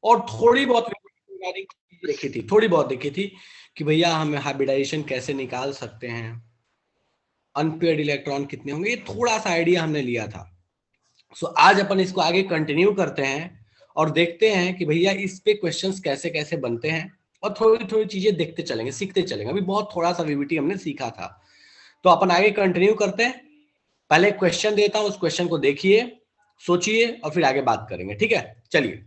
और थोड़ी बहुत देखी थी, थोड़ी बहुत देखी थी कि भैया हम हाइब्रिडाइजेशन कैसे निकाल सकते हैं, अनपेयर्ड इलेक्ट्रॉन कितने होंगे, ये थोड़ा सा आइडिया हमने लिया था। सो आज अपन इसको आगे कंटिन्यू करते हैं और देखते हैं कि भैया इस पे क्वेश्चंस कैसे कैसे बनते हैं, और थोड़ी थोड़ी चीजें देखते चलेंगे, सीखते चलेंगे। अभी बहुत थोड़ा सा वीवीटी हमने सीखा था, तो अपन आगे कंटिन्यू करते हैं। पहले क्वेश्चन देता हूं, उस क्वेश्चन को देखिए, सोचिए और फिर आगे बात करेंगे, ठीक है? चलिए।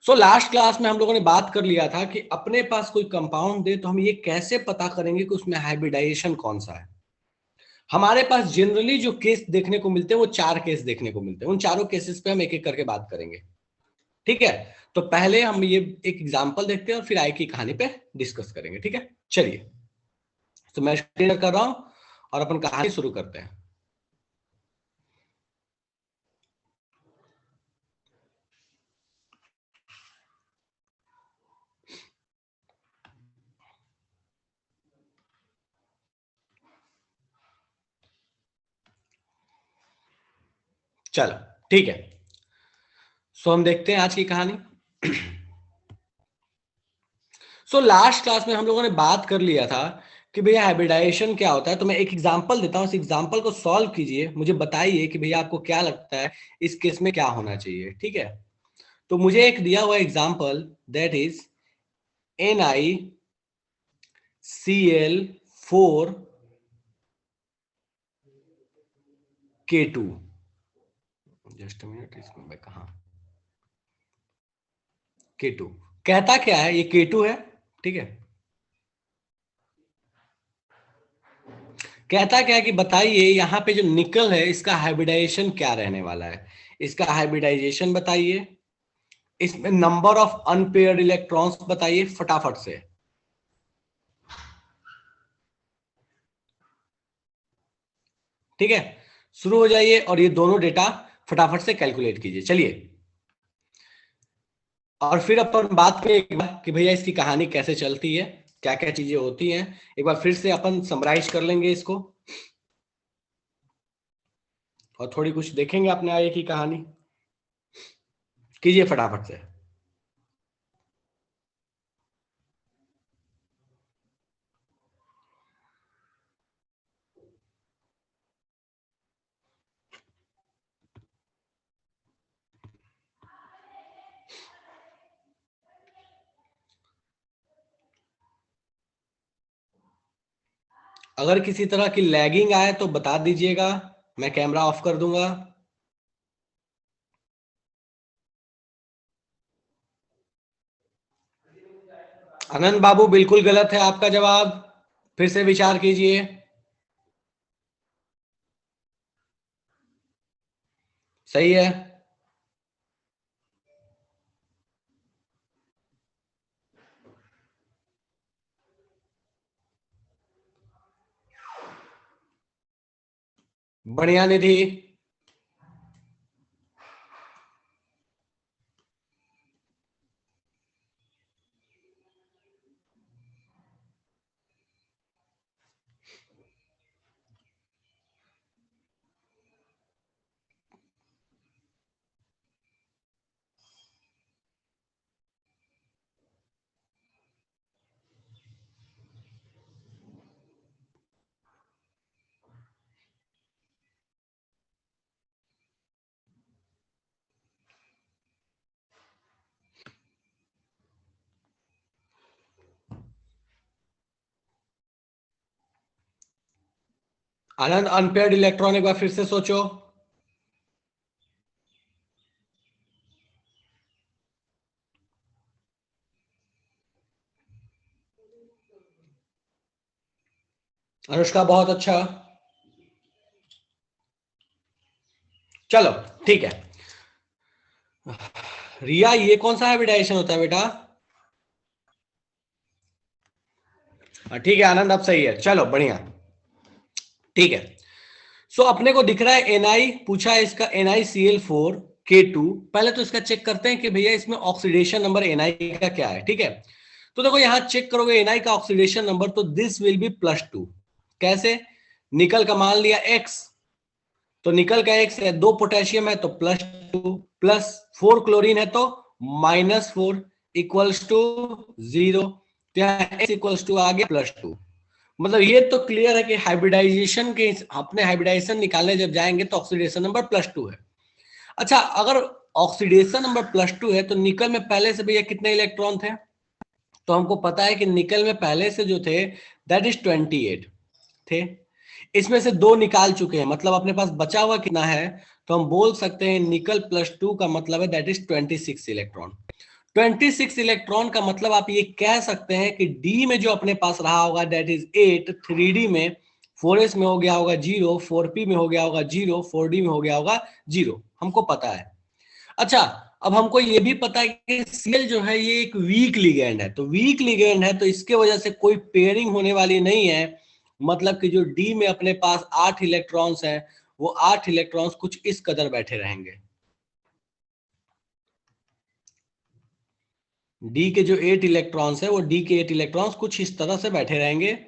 सो लास्ट क्लास में हम लोगों ने बात कर लिया था कि अपने पास कोई कंपाउंड दे तो हम ये कैसे पता करेंगे कि उसमें हाइब्रिडाइजेशन कौन सा है। हमारे पास जनरली जो केस देखने को मिलते हैं वो 4 केस देखने को मिलते हैं, उन चारों केसेस पे हम एक एक करके बात करेंगे, ठीक है? तो पहले हम ये एक एग्जांपल देखते हैं और फिर आगे की कहानी पे डिस्कस करेंगे, ठीक है? चलिए, तो मैं क्लियर कर रहा हूं और अपन कहानी शुरू करते हैं। चलो, ठीक है। सो हम देखते हैं आज की कहानी। सो लास्ट क्लास में हम लोगों ने बात कर लिया था कि भैया हाइब्रिडाइजेशन क्या होता है। तो मैं एक एग्जांपल देता हूं, इस एग्जांपल को सॉल्व कीजिए, मुझे बताइए कि भैया आपको क्या लगता है इस केस में क्या होना चाहिए, ठीक है? तो मुझे एक दिया हुआ example, that is NiCl4 K2। Just minute, इसको मैं कहा K2 कहता क्या है, ये K2 है, ठीक है? कहता क्या है कि बताइए यहाँ पे जो निकल है इसका हाइब्रिडाइजेशन क्या रहने वाला है, इसका हाइब्रिडाइजेशन बताइए, इसमें नंबर ऑफ अनपेयर्ड इलेक्ट्रॉन्स बताइए फटाफट से। ठीक है, शुरू हो जाइए और ये दोनों डेटा फटाफट से कैलकुलेट कीजिए। चलिए, और फिर अपन बात करें एक बार कि भैया इसकी कहानी कैसे चलती है, क्या क्या चीजें होती हैं, एक बार फिर से अपन समराइज कर लेंगे इसको और थोड़ी कुछ देखेंगे अपने आगे की कहानी। कीजिए फटाफट से। अगर किसी तरह की लैगिंग आए तो बता दीजिएगा, मैं कैमरा ऑफ कर दूंगा। आनंद बाबू बिल्कुल गलत है आपका जवाब, फिर से विचार कीजिए। सही है। बढ़िया निधि। आनंद, अनपेयर्ड इलेक्ट्रॉन एक बार फिर से सोचो। अनुष्का बहुत अच्छा। चलो, ठीक है। रिया, ये कौन सा हाइब्रिडाइजेशन होता है बेटा? ठीक है आनंद, अब सही है, चलो बढ़िया, ठीक है। सो अपने को दिख रहा है Ni, पूछा है इसका NiCl4 K2। पहले तो इसका चेक करते हैं कि भैया इसमें ऑक्सीडेशन नंबर Ni का क्या है, ठीक है? तो देखो यहां चेक करोगे Ni का ऑक्सीडेशन नंबर, तो दिस विल बी +2। कैसे? निकल का मान लिया X, तो निकल का X है, 2 पोटेशियम है तो +2, +4 क्लोरीन है तो -4 इक्वल्स टू 0, तो यहाँ x इक्वल्स टू आ गया +2। मतलब ये तो क्लियर है कि हाइब्रिडाइजेशन के अपने हाइब्रिडाइजेशन निकालने जब जाएंगे तो ऑक्सीडेशन नंबर +2 है। अच्छा, अगर ऑक्सीडेशन नंबर +2 है तो निकल में पहले से भैया कितने इलेक्ट्रॉन थे? तो हमको पता है कि निकल में पहले से जो थे दैट इज 28 थे। इसमें से 2 निकाल चुके हैं, मतलब अपने पास बचा हुआ कितना है? तो हम बोल सकते हैं निकल +2 का मतलब है दैट इज 26 इलेक्ट्रॉन। 26 इलेक्ट्रॉन का मतलब आप ये कह सकते हैं कि डी में जो अपने पास रहा होगा दैट इज 8, 3D में 4s में हो गया होगा 0, 4p में हो गया होगा 0, 4d में हो गया होगा 0, हमको पता है। अच्छा, अब हमको ये भी पता है कि Cl जो है ये एक वीक लिगेंड है, तो वीक लिगेंड है तो इसके वजह से कोई पेयरिंग होने वाली नहीं है। मतलब कि जो डी में अपने पास 8 इलेक्ट्रॉन्स हैं वो 8 इलेक्ट्रॉन्स कुछ इस कदर बैठे रहेंगे। डी के जो 8 इलेक्ट्रॉन्स है वो डी के 8 इलेक्ट्रॉन्स कुछ इस तरह से बैठे रहेंगे,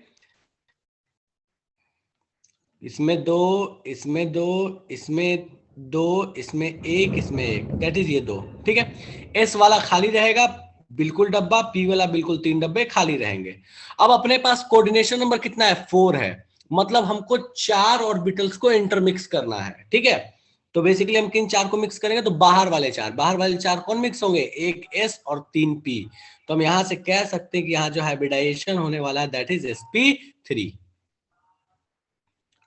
इसमें 2, इसमें 2, इसमें 2, इसमें 1, इसमें 1, दैट इज ये 2। ठीक है, एस वाला खाली रहेगा बिल्कुल डब्बा, पी वाला बिल्कुल 3 डब्बे खाली रहेंगे। अब अपने पास कोऑर्डिनेशन नंबर कितना है? 4 है, मतलब हमको 4 ऑर्बिटल्स को इंटरमिक्स करना है। ठीक है, तो बेसिकली हम किन 4 को मिक्स करेंगे? तो बाहर वाले 4, बाहर वाले 4 कौन मिक्स होंगे? एक एस और 3 पी। तो हम यहां से कह सकते हैं कि यहाँ जो हाइब्रिडाइजेशन होने वाला है दैट इज sp3।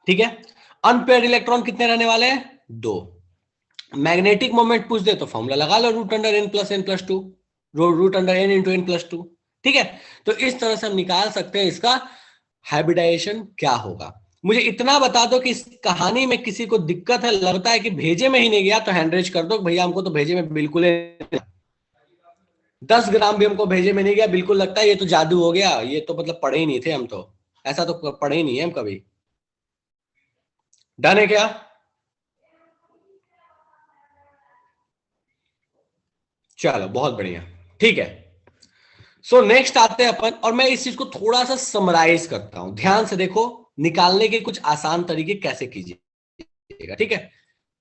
ठीक है, अनपेयर्ड इलेक्ट्रॉन कितने रहने वाले हैं? 2। मैग्नेटिक मोमेंट पूछ दे तो फॉर्मूला लगा लो √n+n+2, √n×n+2। ठीक है, तो इस तरह से हम निकाल सकते हैं इसका हाइब्रिडाइजेशन क्या होगा। मुझे इतना बता दो कि इस कहानी में किसी को दिक्कत है, लगता है कि भेजे में ही नहीं गया, तो हैंड रेज कर दो भैया हमको तो भेजे में बिल्कुल 10 ग्राम भी हमको भेजे में नहीं गया, बिल्कुल लगता है ये तो जादू हो गया, ये तो मतलब पढ़े ही नहीं थे हम, तो ऐसा तो पढ़े ही नहीं है हम कभी। डन है क्या? चलो बहुत बढ़िया, ठीक है। सो नेक्स्ट आते हैं अपन, और मैं इस चीज को थोड़ा सा समराइज करता हूं, ध्यान से देखो, निकालने के कुछ आसान तरीके कैसे कीजिएगा। ठीक है,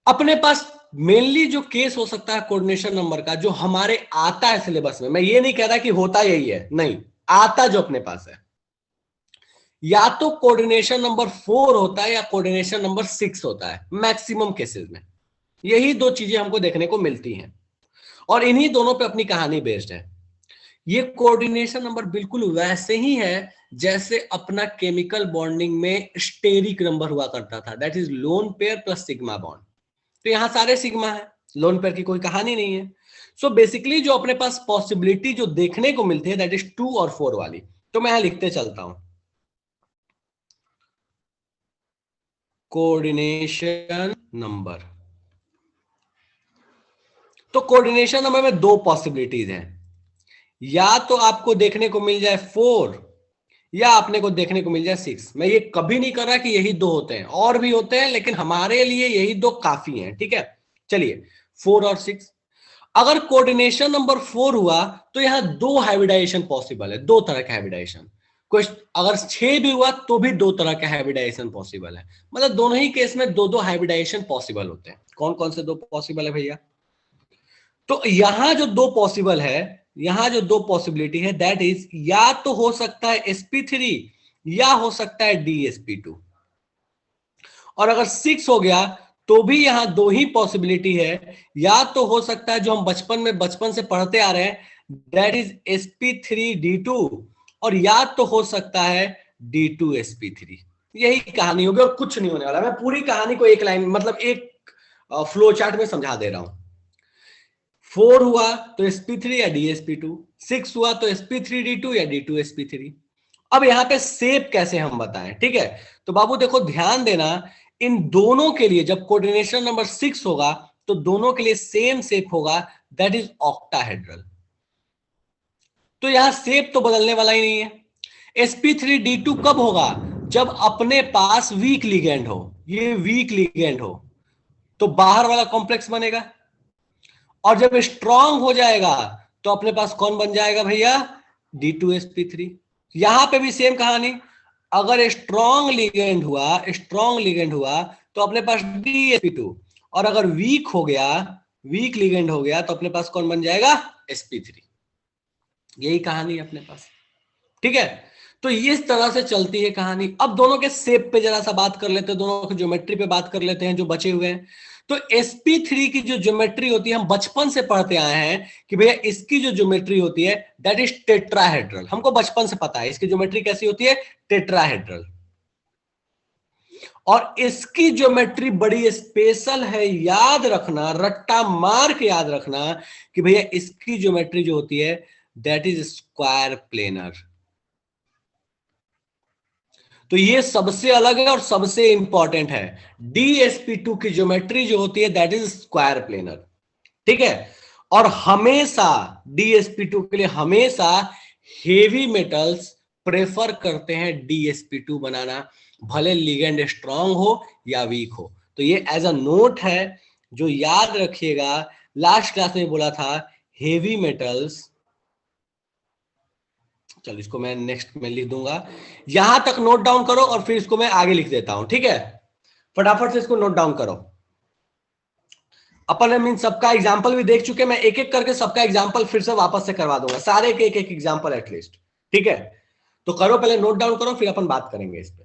अपने पास मेनली जो केस हो सकता है कोऑर्डिनेशन नंबर का, जो हमारे आता है सिलेबस में, मैं ये नहीं कह रहा कि होता यही है, नहीं, आता जो अपने पास है, या तो कोऑर्डिनेशन नंबर 4 होता है या कोऑर्डिनेशन नंबर 6 होता है मैक्सिमम केसेस में। यही दो चीजें हमको देखने को मिलती हैं और इन्हीं दोनों पे अपनी कहानी बेस्ड है। ये कोऑर्डिनेशन नंबर बिल्कुल वैसे ही है जैसे अपना केमिकल बॉन्डिंग में स्टेरिक नंबर हुआ करता था, that is lone pair plus sigma bond. तो यहां सारे सिग्मा है, लोन पेयर की कोई कहानी नहीं है। सो बेसिकली जो अपने पास पॉसिबिलिटी जो देखने को मिलती है दैट इज 2 और 4 वाली, तो मैं यहां लिखते चलता हूं कोऑर्डिनेशन नंबर। तो कोऑर्डिनेशन नंबर में दो पॉसिबिलिटीज हैं, या तो आपको देखने को मिल जाए 4 या आपने को देखने को मिल जाए 6। मैं ये कभी नहीं कर रहा कि यही दो होते हैं, और भी होते हैं, लेकिन हमारे लिए यही दो काफी हैं। ठीक है, चलिए 4 और 6। अगर कोऑर्डिनेशन नंबर 4 हुआ तो यहां दो हाइब्रिडाइजेशन पॉसिबल है, दो तरह का हाइब्रिडाइजेशन। अगर 6 भी हुआ तो भी दो तरह का हाइब्रिडाइजेशन पॉसिबल है, मतलब दोनों ही केस में दो दो हाइब्रिडाइजेशन पॉसिबल होते हैं। कौन कौन से दो पॉसिबल है भैया? तो यहां जो दो पॉसिबल है, यहां जो दो पॉसिबिलिटी है दैट इज, या तो हो सकता है sp3 या हो सकता है dsp2। और अगर 6 हो गया तो भी यहां दो ही पॉसिबिलिटी है, या तो हो सकता है जो हम बचपन से पढ़ते आ रहे हैं दैट इज sp3d2, और या तो हो सकता है d2sp3। यही कहानी होगी और कुछ नहीं होने वाला। मैं पूरी कहानी को एक लाइन मतलब एक फ्लो चार्ट में समझा दे रहा हूं। 4 हुआ तो sp3 या dsp2, 6 हुआ तो sp3d2 या d2sp3। अब यहां पे शेप कैसे हम बताएं? ठीक है, तो बाबू देखो ध्यान देना, इन दोनों के लिए जब कोऑर्डिनेशन नंबर 6 होगा तो दोनों के लिए सेम शेप होगा, दैट इज ऑक्टाहेड्रल। तो यहां शेप तो बदलने वाला ही नहीं है। sp3d2 कब होगा? जब अपने पास वीक लिगेंड हो, ये वीक लिगेंड हो तो बाहर वाला कॉम्प्लेक्स बनेगा, और जब स्ट्रांग हो जाएगा तो अपने पास कौन बन जाएगा भैया? d2sp3। यहां पे भी सेम कहानी, अगर स्ट्रांग लिगेंड हुआ तो अपने पास dsp2, और अगर वीक हो गया वीक लिगेंड हो गया तो अपने पास कौन बन जाएगा, sp3। यही कहानी है अपने पास, ठीक है। तो इस तरह से चलती है कहानी। अब दोनों के शेप पे जरा सा बात कर लेते हैं, दोनों की ज्योमेट्री पे बात कर लेते हैं जो बचे हुए हैं। तो sp3 की जो ज्योमेट्री होती है, हम बचपन से पढ़ते आए हैं कि भैया इसकी जो ज्योमेट्री होती है दैट इज टेट्राहेड्रल। हमको बचपन से पता है इसकी ज्योमेट्री कैसी होती है, टेट्राहेड्रल। और इसकी ज्योमेट्री बड़ी स्पेशल है, याद रखना, रट्टा मार के याद रखना कि भैया इसकी ज्योमेट्री जो होती है दैट इज स्क्वायर प्लेनर। तो ये सबसे अलग है और सबसे इंपॉर्टेंट है। DsP2 की ज्योमेट्री जो होती है दैट इज स्क्वायर प्लेनर, ठीक है। और हमेशा DsP2 के लिए हमेशा हेवी मेटल्स प्रेफर करते हैं DsP2 बनाना, भले लिगेंड स्ट्रांग हो या वीक हो। तो ये एज अ नोट है जो याद रखिएगा। लास्ट क्लास में बोला था हेवी मेटल्स, चलो इसको मैं नेक्स्ट में लिख दूंगा, यहां तक नोट डाउन करो और फिर इसको मैं आगे लिख देता हूं, ठीक है। फटाफट से इसको नोट डाउन करो। अपन मीन सबका एग्जांपल भी देख चुके, मैं एक एक करके सबका एग्जांपल फिर से वापस से करवा दूंगा, सारे के एक एक एग्जांपल एटलीस्ट, ठीक है। तो करो, पहले नोट डाउन करो फिर अपन बात करेंगे इस पे।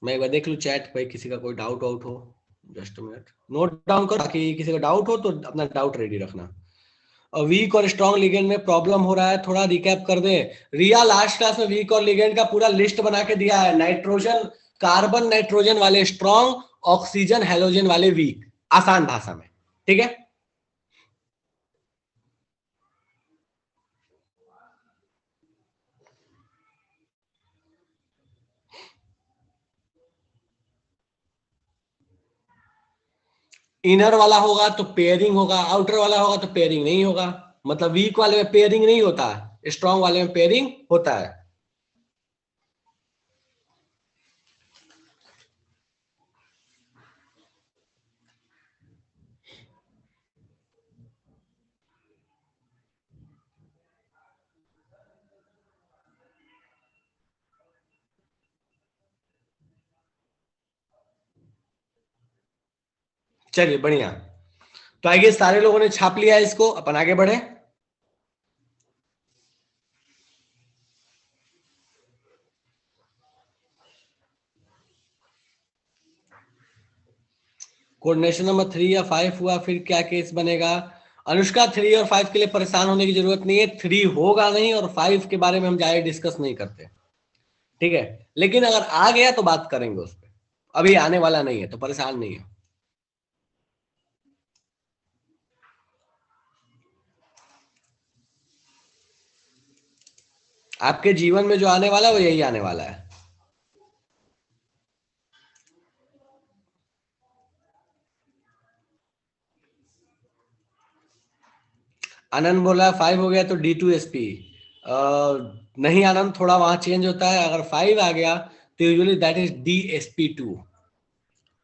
मैं एक बार देख लूं चैट भाई, किसी का कोई डाउट आउट हो, जस्ट मिनट। नोट डाउन करो ताकि किसी का डाउट हो तो अपना डाउट रेडी रखना। वीक और स्ट्रॉन्ग लिगेंड में प्रॉब्लम हो रहा है, थोड़ा रिकैप कर दें। रिया लास्ट क्लास में वीक और लिगेंड का पूरा लिस्ट बना के दिया है, नाइट्रोजन कार्बन नाइट्रोजन वाले स्ट्रॉन्ग, ऑक्सीजन हेलोजन वाले वीक, आसान भाषा में, ठीक है। इनर वाला होगा तो पेयरिंग होगा, आउटर वाला होगा तो पेयरिंग नहीं होगा। मतलब वीक वाले में पेयरिंग नहीं होता, स्ट्रॉन्ग वाले में पेयरिंग होता है। चलिए बढ़िया, तो आइए सारे लोगों ने छाप लिया इसको, अपन आगे बढ़े। कोऑर्डिनेशन नंबर 3 या 5 हुआ, फिर क्या केस बनेगा। अनुष्का 3 और 5 के लिए परेशान होने की जरूरत नहीं है, 3 होगा नहीं और 5 के बारे में हम ज्यादा डिस्कस नहीं करते, ठीक है। लेकिन अगर आ गया तो बात करेंगे उस पर, अभी आने वाला नहीं है तो परेशान नहीं है। आपके जीवन में जो आने वाला है वो यही आने वाला है। आनंद बोला 5 हो गया तो D2SP। नहीं आनंद, थोड़ा वहां चेंज होता है, अगर 5 आ गया तो usually that is DsP2,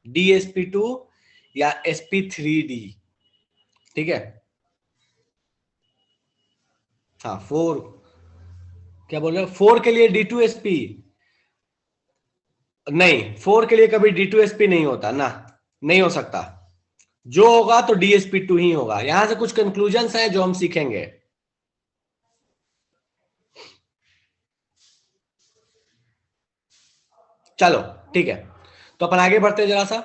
DsP2 या sp3d, ठीक है। हाँ 4, क्या बोल रहे हो, 4 के लिए D2SP नहीं, 4 के लिए कभी D2SP नहीं होता ना, नहीं हो सकता। जो होगा तो DsP2 ही होगा। यहां से कुछ कंक्लूजन्स हैं जो हम सीखेंगे। चलो ठीक है, तो अपन आगे बढ़ते हैं जरा सा।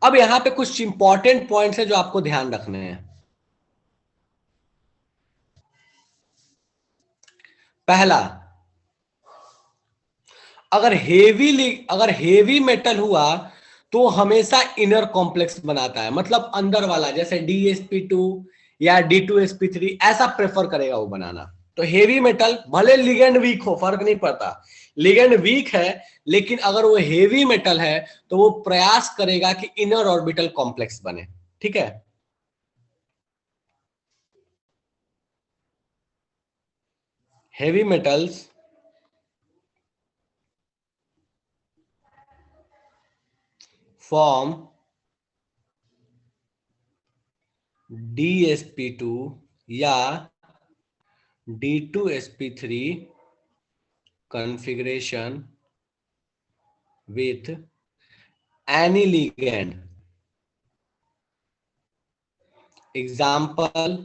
अब यहां पे कुछ इंपॉर्टेंट पॉइंट्स है जो आपको ध्यान रखने हैं। पहला, अगर हेवी मेटल हुआ तो हमेशा इनर कॉम्प्लेक्स बनाता है, मतलब अंदर वाला, जैसे DsP2 या D2SP3 ऐसा प्रेफर करेगा वो बनाना। तो हेवी मेटल भले लिगेंड वीक हो, फर्क नहीं पड़ता, लिगेंड वीक है लेकिन अगर वो हेवी मेटल है तो वो प्रयास करेगा कि इनर ऑर्बिटल कॉम्प्लेक्स बने, ठीक है। हेवी मेटल्स फॉर्म DsP2 या D2SP3 configuration with any ligand example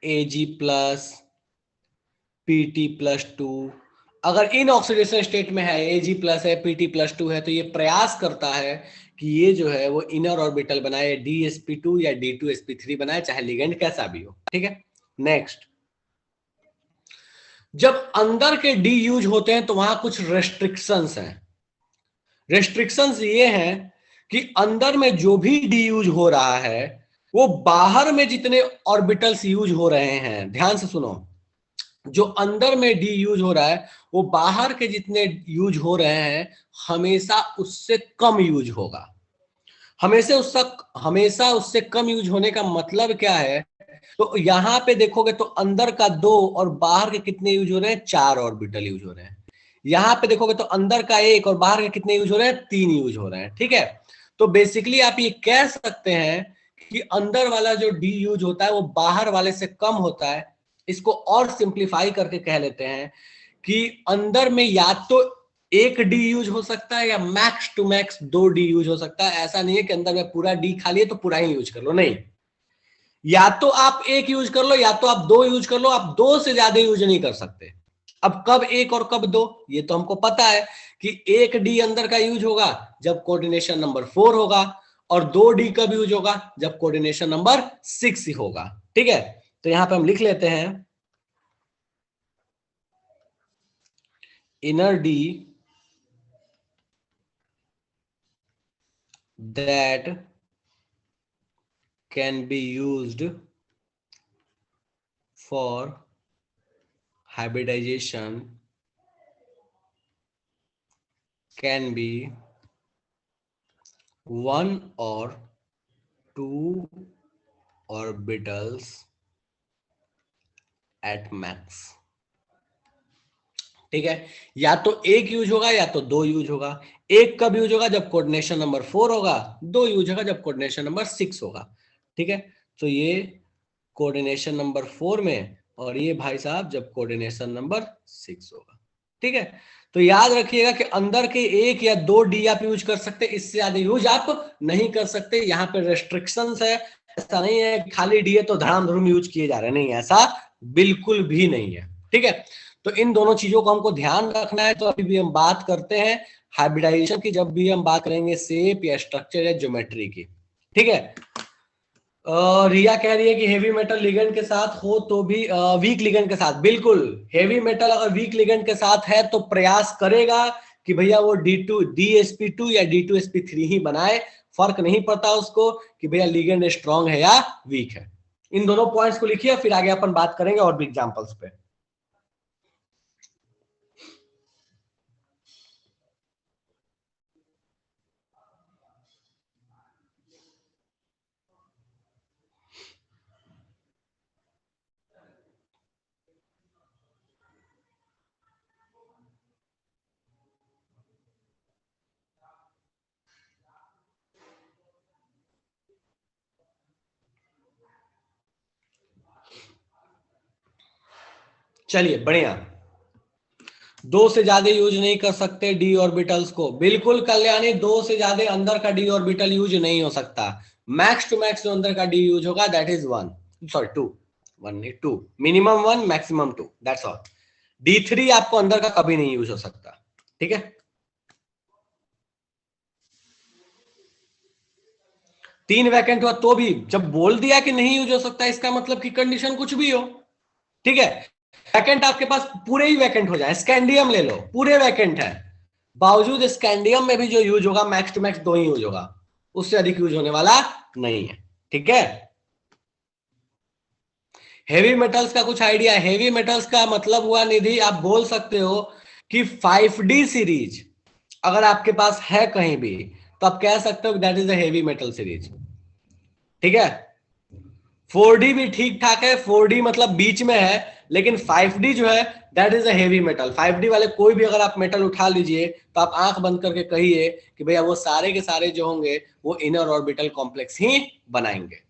Ag+ Pt+2। अगर इन ऑक्सीडेशन स्टेट में है, Ag+ है, Pt+2 है, तो ये प्रयास करता है कि ये जो है वो इनर ऑर्बिटल बनाए, DsP2 या D2sp3 बनाए, चाहे लिगेंड कैसा भी हो। ठीक है, नेक्स्ट, जब अंदर के डी यूज होते हैं तो वहां कुछ रेस्ट्रिक्शंस हैं। रेस्ट्रिक्शंस ये हैं कि अंदर में जो भी डी यूज हो रहा है वो बाहर में जितने ऑर्बिटल्स यूज हो रहे हैं, ध्यान से सुनो, जो अंदर में डी यूज हो रहा है वो बाहर के जितने यूज हो रहे हैं हमेशा उससे कम यूज होगा। हमेशा उससे कम यूज होने का मतलब क्या है? तो यहां पे देखोगे तो अंदर का 2 और बाहर के कितने यूज हो रहे हैं? 4 ऑर्बिटल यूज हो रहे हैं। यहां पे देखोगे तो अंदर का 1 और बाहर के कितने यूज हो रहे हैं? 3 यूज हो रहे हैं। ठीक है, तो बेसिकली आप ये कह सकते हैं कि अंदर वाला जो डी यूज होता है वो बाहर वाले से कम होता है। इसको और सिंप्लीफाई करके कह लेते हैं कि अंदर में या तो 1 डी यूज हो सकता है या max to max 2 D use हो सकता है। ऐसा नहीं है कि अंदर में पूरा डी खाली है तो पूरा ही यूज कर लो, नहीं, या तो आप 1 यूज कर लो या तो आप 2 यूज कर लो, आप 2 से ज्यादा यूज नहीं कर सकते। अब कब 1 और कब 2 ये तो हमको पता है कि 1 डी अंदर का यूज होगा जब कोऑर्डिनेशन नंबर 4 होगा, और 2 डी कब यूज होगा? जब कोऑर्डिनेशन नंबर 6 होगा। ठीक है, तो यहां पे हम लिख लेते हैं inner D that can be used for hybridization can be 1 or 2 orbitals at max। ठीक है, या तो 1 यूज होगा या तो 2 यूज होगा। 1 कब यूज होगा? जब कोऑर्डिनेशन नंबर 4 होगा। 2 यूज होगा जब कोऑर्डिनेशन नंबर 6 होगा। ठीक है, तो ये कोऑर्डिनेशन नंबर 4 में, और ये भाई साहब जब कोऑर्डिनेशन नंबर 6 होगा। ठीक है, तो याद रखिएगा कि अंदर के 1 या 2 डी आप यूज कर सकते, इससे ज्यादा यूज आप नहीं कर सकते। यहाँ पे रेस्ट्रिक्शंस है, ऐसा नहीं है खाली डी है तो धड़ाम यूज किए जा रहे हैं, नहीं, ऐसा बिल्कुल भी नहीं है। ठीक है, तो इन दोनों चीजों को हमको ध्यान रखना है। तो अभी भी हम बात करते हैं हाइब्रिडाइजेशन की, जब भी हम बात करेंगे शेप या स्ट्रक्चर या ज्योमेट्री की। ठीक है, रिया कह रही है कि हेवी मेटल लिगेंड के साथ हो तो भी वीक लिगेंड के साथ, बिल्कुल हेवी मेटल अगर वीक लिगेंड के साथ है तो प्रयास करेगा कि भैया वो DsP2 या D2sp3 ही बनाए। फर्क नहीं पड़ता उसको कि भैया लिगेंड स्ट्रांग है या वीक है। इन दोनों पॉइंट्स को लिखिए, फिर आगे अपन बात करेंगे और भी एग्जांपल्स पे। चलिए बढ़िया, 2 से ज्यादा यूज नहीं कर सकते डी ऑर्बिटल्स को, बिल्कुल कल्याणी, 2 से ज्यादा अंदर का डी ऑर्बिटल यूज नहीं हो सकता। मैक्स टू मैक्स जो अंदर का डी यूज होगा दैट इज 1, सॉरी 2, 1 नहीं 2, minimum 1 maximum 2, that's all. D3 आपको अंदर का कभी नहीं यूज हो सकता। ठीक है, 3 वैकेंट हुआ तो भी जब बोल दिया कि नहीं यूज हो सकता, इसका मतलब कि कंडीशन कुछ भी हो। ठीक है, वैकेंट आपके पास पूरे ही वैकेंट हो जाए, स्कैंडियम ले लो, पूरे वैकेंट है, बावजूद स्कैंडियम में भी जो यूज होगा मैक्स टू मैक्स 2 ही यूज होगा, उससे अधिक यूज होने वाला नहीं है। ठीक है, हेवी मेटल्स का कुछ आइडिया? हेवी मेटल्स का मतलब हुआ निधि, आप बोल सकते हो कि 5D सीरीज अगर आपके पास है कहीं भी तो आप कह सकते हो that is a heavy metal series. ठीक है, 4D भी ठीक ठाक है, 4D मतलब बीच में है, लेकिन 5D जो है that is a heavy metal. 5D वाले कोई भी अगर आप मेटल उठा लीजिए तो आप आंख बंद करके कहिए कि भैया वो सारे के सारे जो होंगे वो इनर ऑर्बिटल कॉम्प्लेक्स ही बनाएंगे।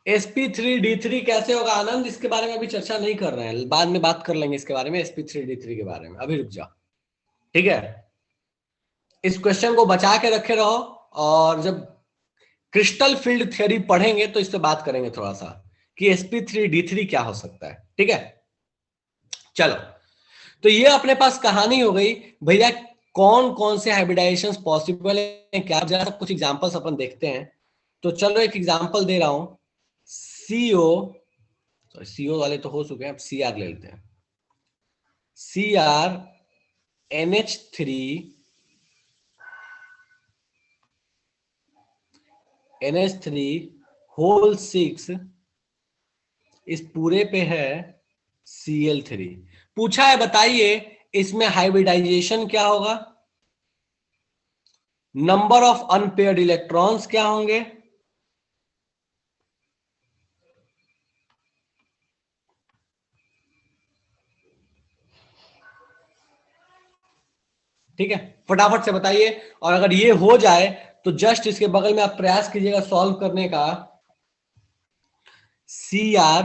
sp3d3 कैसे होगा आनंद, इसके बारे में अभी चर्चा नहीं कर रहे हैं, बाद में बात कर लेंगे इसके बारे में, sp3d3 के बारे में, अभी रुक जाओ। ठीक है, इस क्वेश्चन को बचा के रखे रहो, और जब क्रिस्टल फील्ड थ्योरी पढ़ेंगे तो इससे बात करेंगे थोड़ा सा कि sp3d3 क्या हो सकता है। ठीक है, चलो, तो ये अपने पास कहानी हो गई भैया, कौन कौन से हाइब्रिडाइजेशंस पॉसिबल है क्या। जरा कुछ एग्जांपल्स अपन देखते हैं। तो चलो एक एग्जांपल दे रहा हूं, सीओ, सीओ वाले तो हो चुके हैं, अब सीआर ले लेते हैं। सीआर NH3 होल 6 इस पूरे पे है Cl3। पूछा है बताइए इसमें हाइब्रिडाइजेशन क्या होगा, नंबर ऑफ अनपेयर्ड इलेक्ट्रॉन्स क्या होंगे, ठीक है, फटाफट से बताइए। और अगर ये हो जाए तो जस्ट इसके बगल में आप प्रयास कीजिएगा सॉल्व करने का। Cr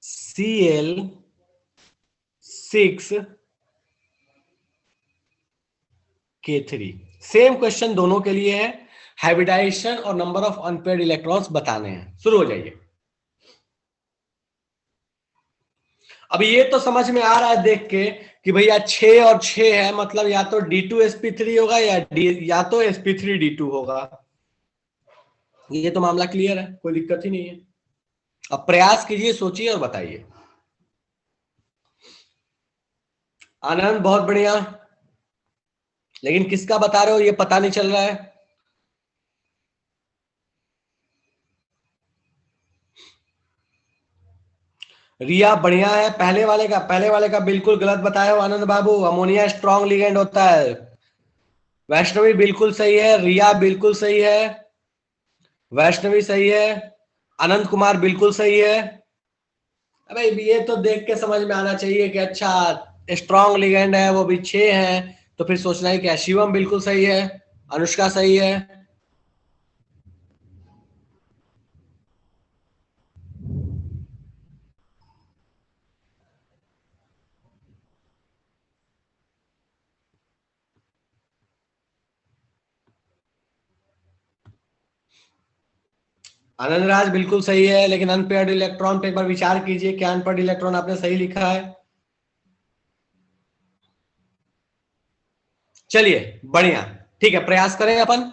Cl6 K3, same question दोनों के लिए है, हाइब्रिडाइजेशन और नंबर ऑफ अनपेयर्ड इलेक्ट्रॉन्स बताने हैं। शुरू हो जाइए। अब ये तो समझ में आ रहा है देख के कि भैया 6 और 6 है, मतलब या तो D2sp3 होगा या तो sp3d2 होगा। ये तो मामला क्लियर है, कोई दिक्कत ही नहीं है। अब प्रयास कीजिए, सोचिए और बताइए। आनंद बहुत बढ़िया, लेकिन किसका बता रहे हो ये पता नहीं चल रहा है। रिया बढ़िया है, पहले वाले का बिल्कुल गलत बताए हो आनंद बाबू, अमोनिया स्ट्रॉन्ग लिगेंड होता है। वैष्णवी बिल्कुल सही है, रिया बिल्कुल सही है, वैष्णवी सही है, अनंत कुमार बिल्कुल सही है। अबे ये तो देख के समझ में आना चाहिए कि अच्छा स्ट्रॉन्ग लिगेंड है, वो भी 6 है, तो फिर सोचना है कि शिवम बिल्कुल सही है, अनुष्का सही है। आनंद राज बिल्कुल सही है, लेकिन अनपेयर्ड इलेक्ट्रॉन पे एक बार विचार कीजिए, क्या अनपेयर्ड इलेक्ट्रॉन आपने सही लिखा है। चलिए बढ़िया, ठीक है, प्रयास करें अपन।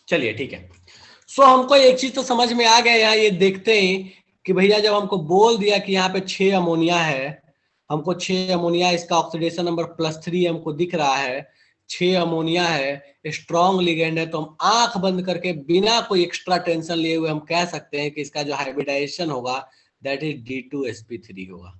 चलिए ठीक है, सो हमको एक चीज तो समझ में आ गया यहाँ, ये देखते ही कि भैया जब हमको बोल दिया कि यहाँ पे 6 अमोनिया है, हमको 6 अमोनिया, इसका ऑक्सीडेशन नंबर +3 हमको दिख रहा है, 6 अमोनिया है, स्ट्रॉन्ग लिगेंड है, तो हम आंख बंद करके बिना कोई एक्स्ट्रा टेंशन लिए हुए हम कह सकते हैं कि इसका जो हाइब्रिडाइजेशन होगा दैट इज D2sp3 होगा।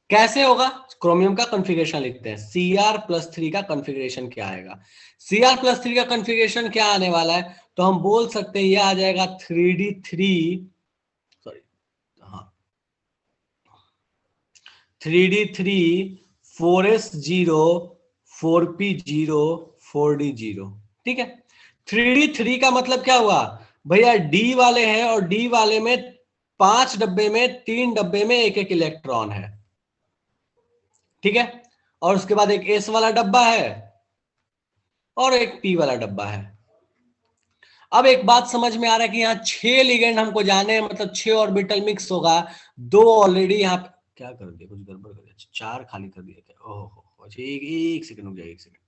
कैसे होगा, क्रोमियम का कॉन्फ़िगरेशन लिखते हैं, Cr+3 का कॉन्फ़िगरेशन क्या आएगा। Cr+3 का कॉन्फ़िगरेशन क्या आने वाला है, तो हम बोल सकते हैं ये आ जाएगा 3D3, सॉरी, हाँ 3D3 4s0 4p0 4d0। ठीक है, 3D3 का मतलब क्या हुआ भैया, डी वाले हैं और डी वाले में 5 डब्बे में 3 डब्बे में एक एक इलेक्ट्रॉन है। ठीक है, और उसके बाद एक एस वाला डब्बा है और एक पी वाला डब्बा है। अब एक बात समझ में आ रहा है कि यहाँ 6 लिगेंड हमको जाने हैं, मतलब 6 ऑर्बिटल मिक्स होगा, 2 ऑलरेडी यहाँ पे क्या कर दिया, कुछ गड़बड़ कर दिया, 4 खाली कर दिया क्या, ओहो अच्छा, एक सेकंड रुक जाए, एक सेकंड।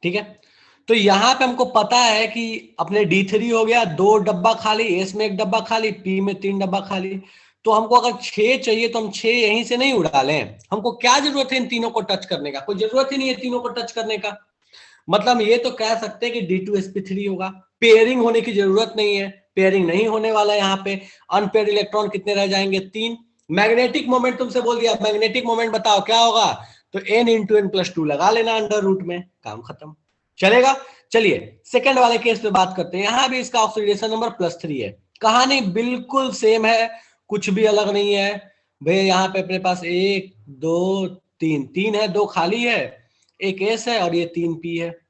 ठीक है, तो यहां पे हमको पता है कि अपने D3 हो गया, 2 डब्बा खाली, एस में 1 डब्बा खाली, पी में 3 डब्बा खाली। तो हमको अगर 6 चाहिए तो हम 6 यहीं से नहीं उड़ा लें, हमको क्या जरूरत है इन तीनों को टच करने का, कोई जरूरत ही नहीं है तीनों को टच करने का। मतलब ये तो कह सकते हैं कि D2sp3 होगा, पेयरिंग होने की जरूरत नहीं है, पेयरिंग नहीं होने वाला यहाँ पे। अनपेयर्ड इलेक्ट्रॉन कितने रह जाएंगे, 3। मैग्नेटिक मोमेंट तुमसे बोल दिया, मैग्नेटिक मोमेंट बताओ क्या होगा, तो n×n+2 लगा लेना अंडर रूट में, काम खत्म, चलेगा। चलिए सेकंड वाले केस पे बात करते हैं, यहां भी इसका ऑक्सीडेशन नंबर +3 है, कहानी बिल्कुल सेम है, कुछ भी अलग नहीं है भैया। यहाँ पे अपने पास 1 2 तीन, तीन है, दो खाली है, एक एस है और ये तीन पी है।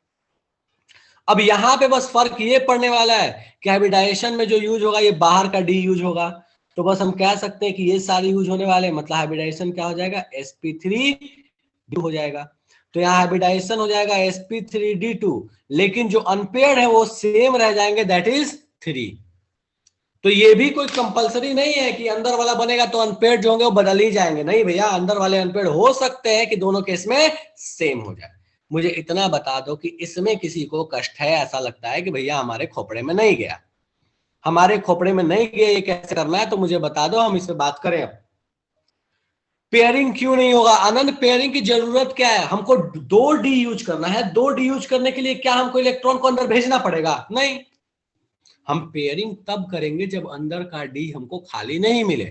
अब यहां पे बस फर्क ये पड़ने वाला है कि हाइब्रिडाइजेशन में जो यूज होगा ये बाहर का डी यूज होगा। तो बस हम कह सकते हैं कि ये सारे यूज होने वाले हैं, मतलब हाइब्रिडाइजेशन क्या हो जाएगा, sp3d2 हो जाएगा। तो यहाँ हाइब्रिडाइजेशन हो जाएगा sp3d2, लेकिन जो अनपेयर्ड है वो सेम रह जाएंगे, दैट इज 3। तो ये भी कोई कंपलसरी नहीं है कि अंदर वाला बनेगा तो अनपेयर्ड जो होंगे वो बदल ही जाएंगे, नहीं भैया, अंदर वाले अनपेयर्ड हो सकते हैं कि दोनों केस में सेम हो जाए। मुझे इतना बता दो कि इसमें किसी को कष्ट है, ऐसा लगता है कि भैया हमारे खोपड़े में नहीं गया, हमारे खोपड़े में नहीं गया, ये कैसे करना है, तो मुझे बता दो, हम इस पे बात करें। अब पेयरिंग क्यों नहीं होगा आनंद, पेयरिंग की जरूरत क्या है, हमको दो डी यूज करना है, दो डी यूज करने के लिए क्या हमको इलेक्ट्रॉन को अंदर भेजना पड़ेगा, नहीं। हम पेयरिंग तब करेंगे जब अंदर का डी हमको खाली नहीं मिले,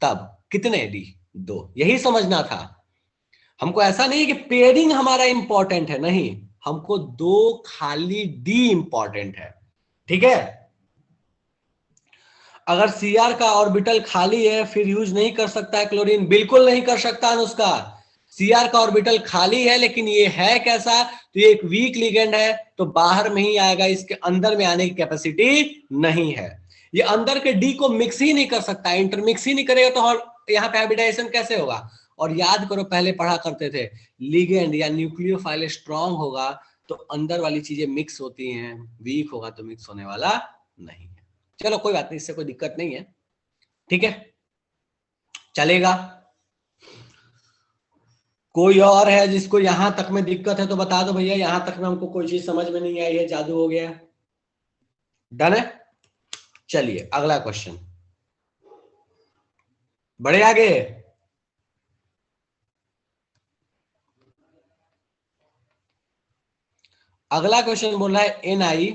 तब। कितने डी, दो, यही समझना था हमको। ऐसा नहीं है कि पेयरिंग हमारा इंपॉर्टेंट है, नहीं, हमको दो खाली डी इंपॉर्टेंट है, ठीक है। अगर सीआर का ऑर्बिटल खाली है फिर यूज नहीं कर सकता है क्लोरीन, बिल्कुल नहीं कर सकता अनुष्का। सीआर का ऑर्बिटल खाली है लेकिन ये है कैसा, तो ये एक वीक लिगेंड है, तो बाहर में ही आएगा, इसके अंदर में आने की कैपेसिटी नहीं है। ये अंदर के डी को मिक्स ही नहीं कर सकता, इंटरमिक्स ही नहीं करेगा, तो यहाँ पे हाइब्रिडाइजेशन कैसे होगा। और याद करो पहले पढ़ा करते थे, लिगेंड या न्यूक्लियोफाइल स्ट्रांग होगा तो अंदर वाली चीजें मिक्स होती हैं, वीक होगा तो मिक्स होने वाला नहीं। चलो कोई बात नहीं, इससे कोई दिक्कत नहीं है, ठीक है, चलेगा। कोई और है जिसको यहां तक में दिक्कत है तो बता दो भैया, यहां तक में हमको कोई चीज समझ में नहीं आई है, जादू हो गया। डन है, चलिए अगला क्वेश्चन, बढ़े आगे। अगला क्वेश्चन बोल रहा है एन आई,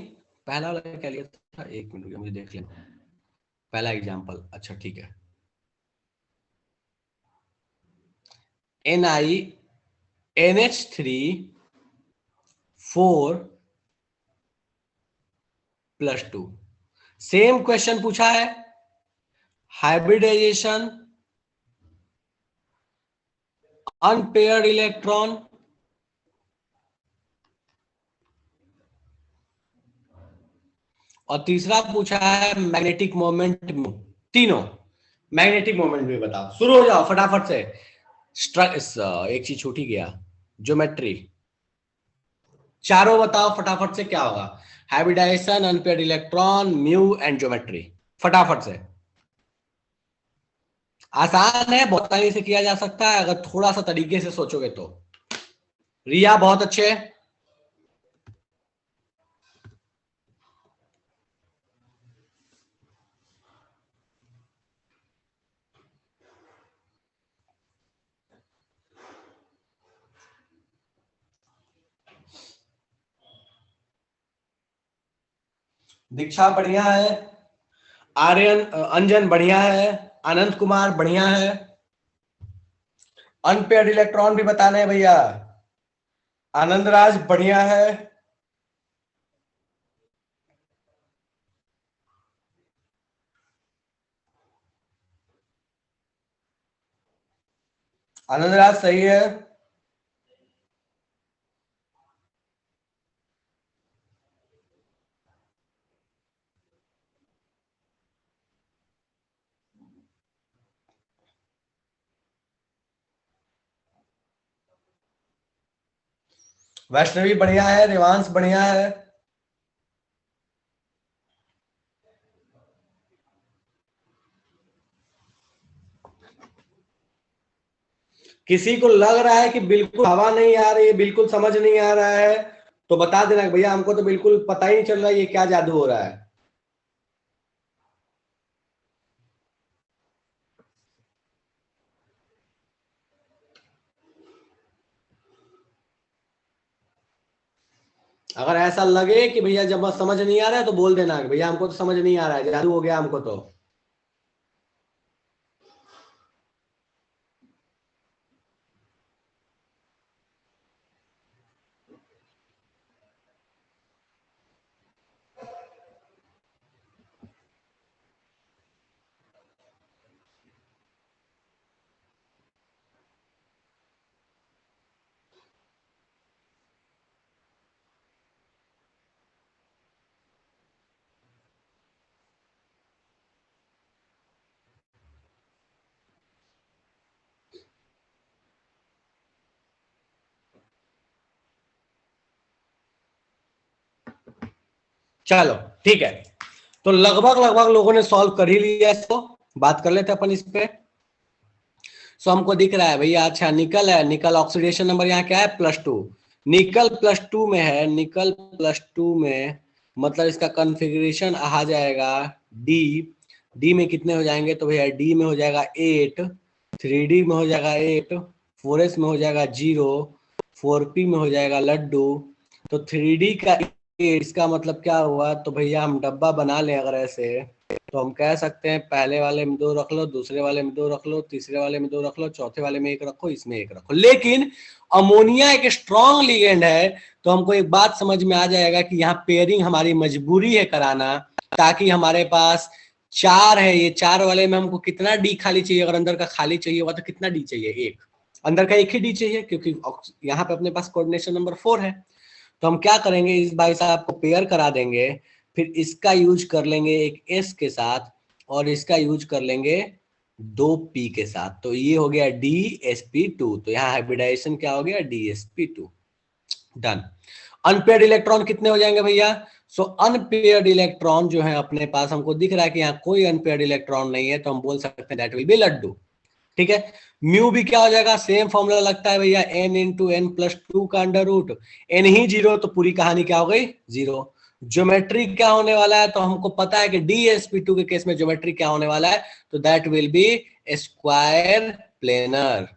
पहला वाला क्या लिया था, एक मिनट मुझे देख लेना, पहला एग्जांपल, अच्छा ठीक है। एन आई NH3 4+2, सेम क्वेश्चन पूछा है, हाइब्रिडाइजेशन, अनपेयर्ड इलेक्ट्रॉन, और तीसरा पूछा है मैग्नेटिक मोमेंट, तीनों मैग्नेटिक मोमेंट भी बताओ, शुरू हो जाओ फटाफट से। एक चीज छूटी गया, ज्योमेट्री, चारों बताओ फटाफट से क्या होगा, hybridization, unpaired electron, mu and geometry, फटाफट से। आसान है, बहुत आसानी से किया जा सकता है अगर थोड़ा सा तरीके से सोचोगे तो। रिया बहुत अच्छे, दीक्षा बढ़िया है, आर्यन अंजन बढ़िया है, आनंद कुमार बढ़िया है, अनपेयर्ड इलेक्ट्रॉन भी बताना है भैया, आनंद राज बढ़िया है, आनंद राज सही है। वैष्णवी बढ़िया है, रेवांश बढ़िया है, किसी को लग रहा है कि बिल्कुल हवा नहीं आ रही है, बिल्कुल समझ नहीं आ रहा है, तो बता देना भैया, हमको तो बिल्कुल पता ही नहीं चल रहा है ये क्या जादू हो रहा है। अगर ऐसा लगे कि भैया जब समझ नहीं आ रहा है तो बोल देना कि भैया हमको तो समझ नहीं आ रहा है, जादू हो गया हमको तो। चलो ठीक है, तो लगभग लगभग लोगों ने सॉल्व कर ही लिया इसको, बात कर लेते अपन इस पे। सो हमको दिख रहा है भैया, अच्छा निकल है, निकल ऑक्सीडेशन नंबर यहाँ क्या है +2, निकल +2 में है, निकल +2 में मतलब इसका कॉन्फ़िगरेशन आ जाएगा डी, डी में कितने हो जाएंगे, तो भैया डी में हो जाएगा 8, 3D में हो जाएगा 8, 4s में हो जाएगा 0, 4p में हो जाएगा लड्डू। तो 3D का 8, इसका मतलब क्या हुआ, तो भैया हम डब्बा बना लें अगर ऐसे, तो हम कह सकते हैं पहले वाले में 2 रख लो, दूसरे वाले में 2 रख लो, तीसरे वाले में 2 रख लो, चौथे वाले में 1 रखो, इसमें 1 रखो। लेकिन अमोनिया एक स्ट्रॉन्ग लिगेंड है, तो हमको एक बात समझ में आ जाएगा कि यहाँ पेयरिंग हमारी मजबूरी है कराना, ताकि हमारे पास 4 है, ये 4 वाले में हमको कितना डी खाली चाहिए, अगर अंदर का खाली चाहिए होगा तो कितना डी चाहिए, 1, अंदर का 1 ही डी चाहिए, क्योंकि यहाँ पे अपने पास कोऑर्डिनेशन नंबर 4 है। तो हम क्या करेंगे, इस भाई साहब को पेयर करा देंगे, फिर इसका यूज कर लेंगे एक S के साथ, और इसका यूज कर लेंगे 2p के साथ, तो ये हो गया DsP2, तो यहाँ हाइब्रिडाइजेशन क्या हो गया, DsP2, डन। अनपेयर्ड इलेक्ट्रॉन कितने हो जाएंगे भैया, सो अनपेयर्ड इलेक्ट्रॉन जो है अपने पास, हमको दिख रहा है कि यहाँ कोई अनपेयर्ड इलेक्ट्रॉन नहीं है, तो हम बोल सकते हैं दैट विल बी लड्डू, ठीक है। म्यू भी क्या हो जाएगा, सेम फॉर्मूला लगता है भैया, n इंटू एन प्लस 2 का अंडर रूट, n ही 0 तो पूरी कहानी क्या हो गई, 0। ज्योमेट्री क्या होने वाला है, तो हमको पता है कि DsP2 के केस में ज्योमेट्री क्या होने वाला है, तो that will be square planar,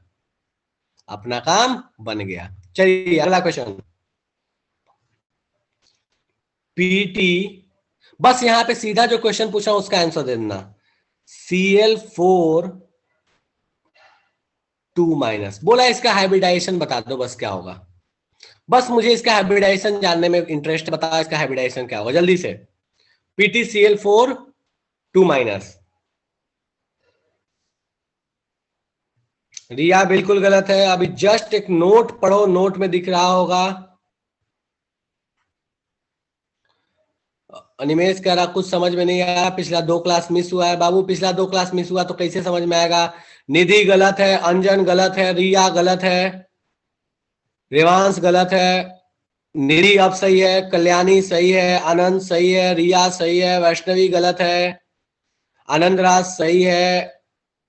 अपना काम बन गया। चलिए अगला क्वेश्चन, पीटी, बस यहां पे सीधा जो क्वेश्चन पूछा उसका आंसर दे देना, Cl4 2 बोला, इसका हाइब्रिडाइजेशन बता दो बस क्या होगा, बस मुझे इसका हाइब्रिडाइजेशन जानने में इंटरेस्ट, बताओ इसका हाइब्रिडाइजेशन क्या होगा जल्दी से। PtCl4 2 रिया बिल्कुल गलत है, अभी जस्ट एक नोट पढ़ो, नोट में दिख रहा होगा। अनिमेश कह रहा कुछ समझ में नहीं आया, पिछला 2 क्लास मिस हुआ है, बाबू पिछला 2 क्लास मिस हुआ तो कैसे समझ में आएगा। निधि गलत है, अंजन गलत है, रिया गलत है, रेवांश गलत है, निधि अब सही है, कल्याणी सही है, आनंद सही है, रिया सही है, वैष्णवी गलत है, आनंद राज सही है,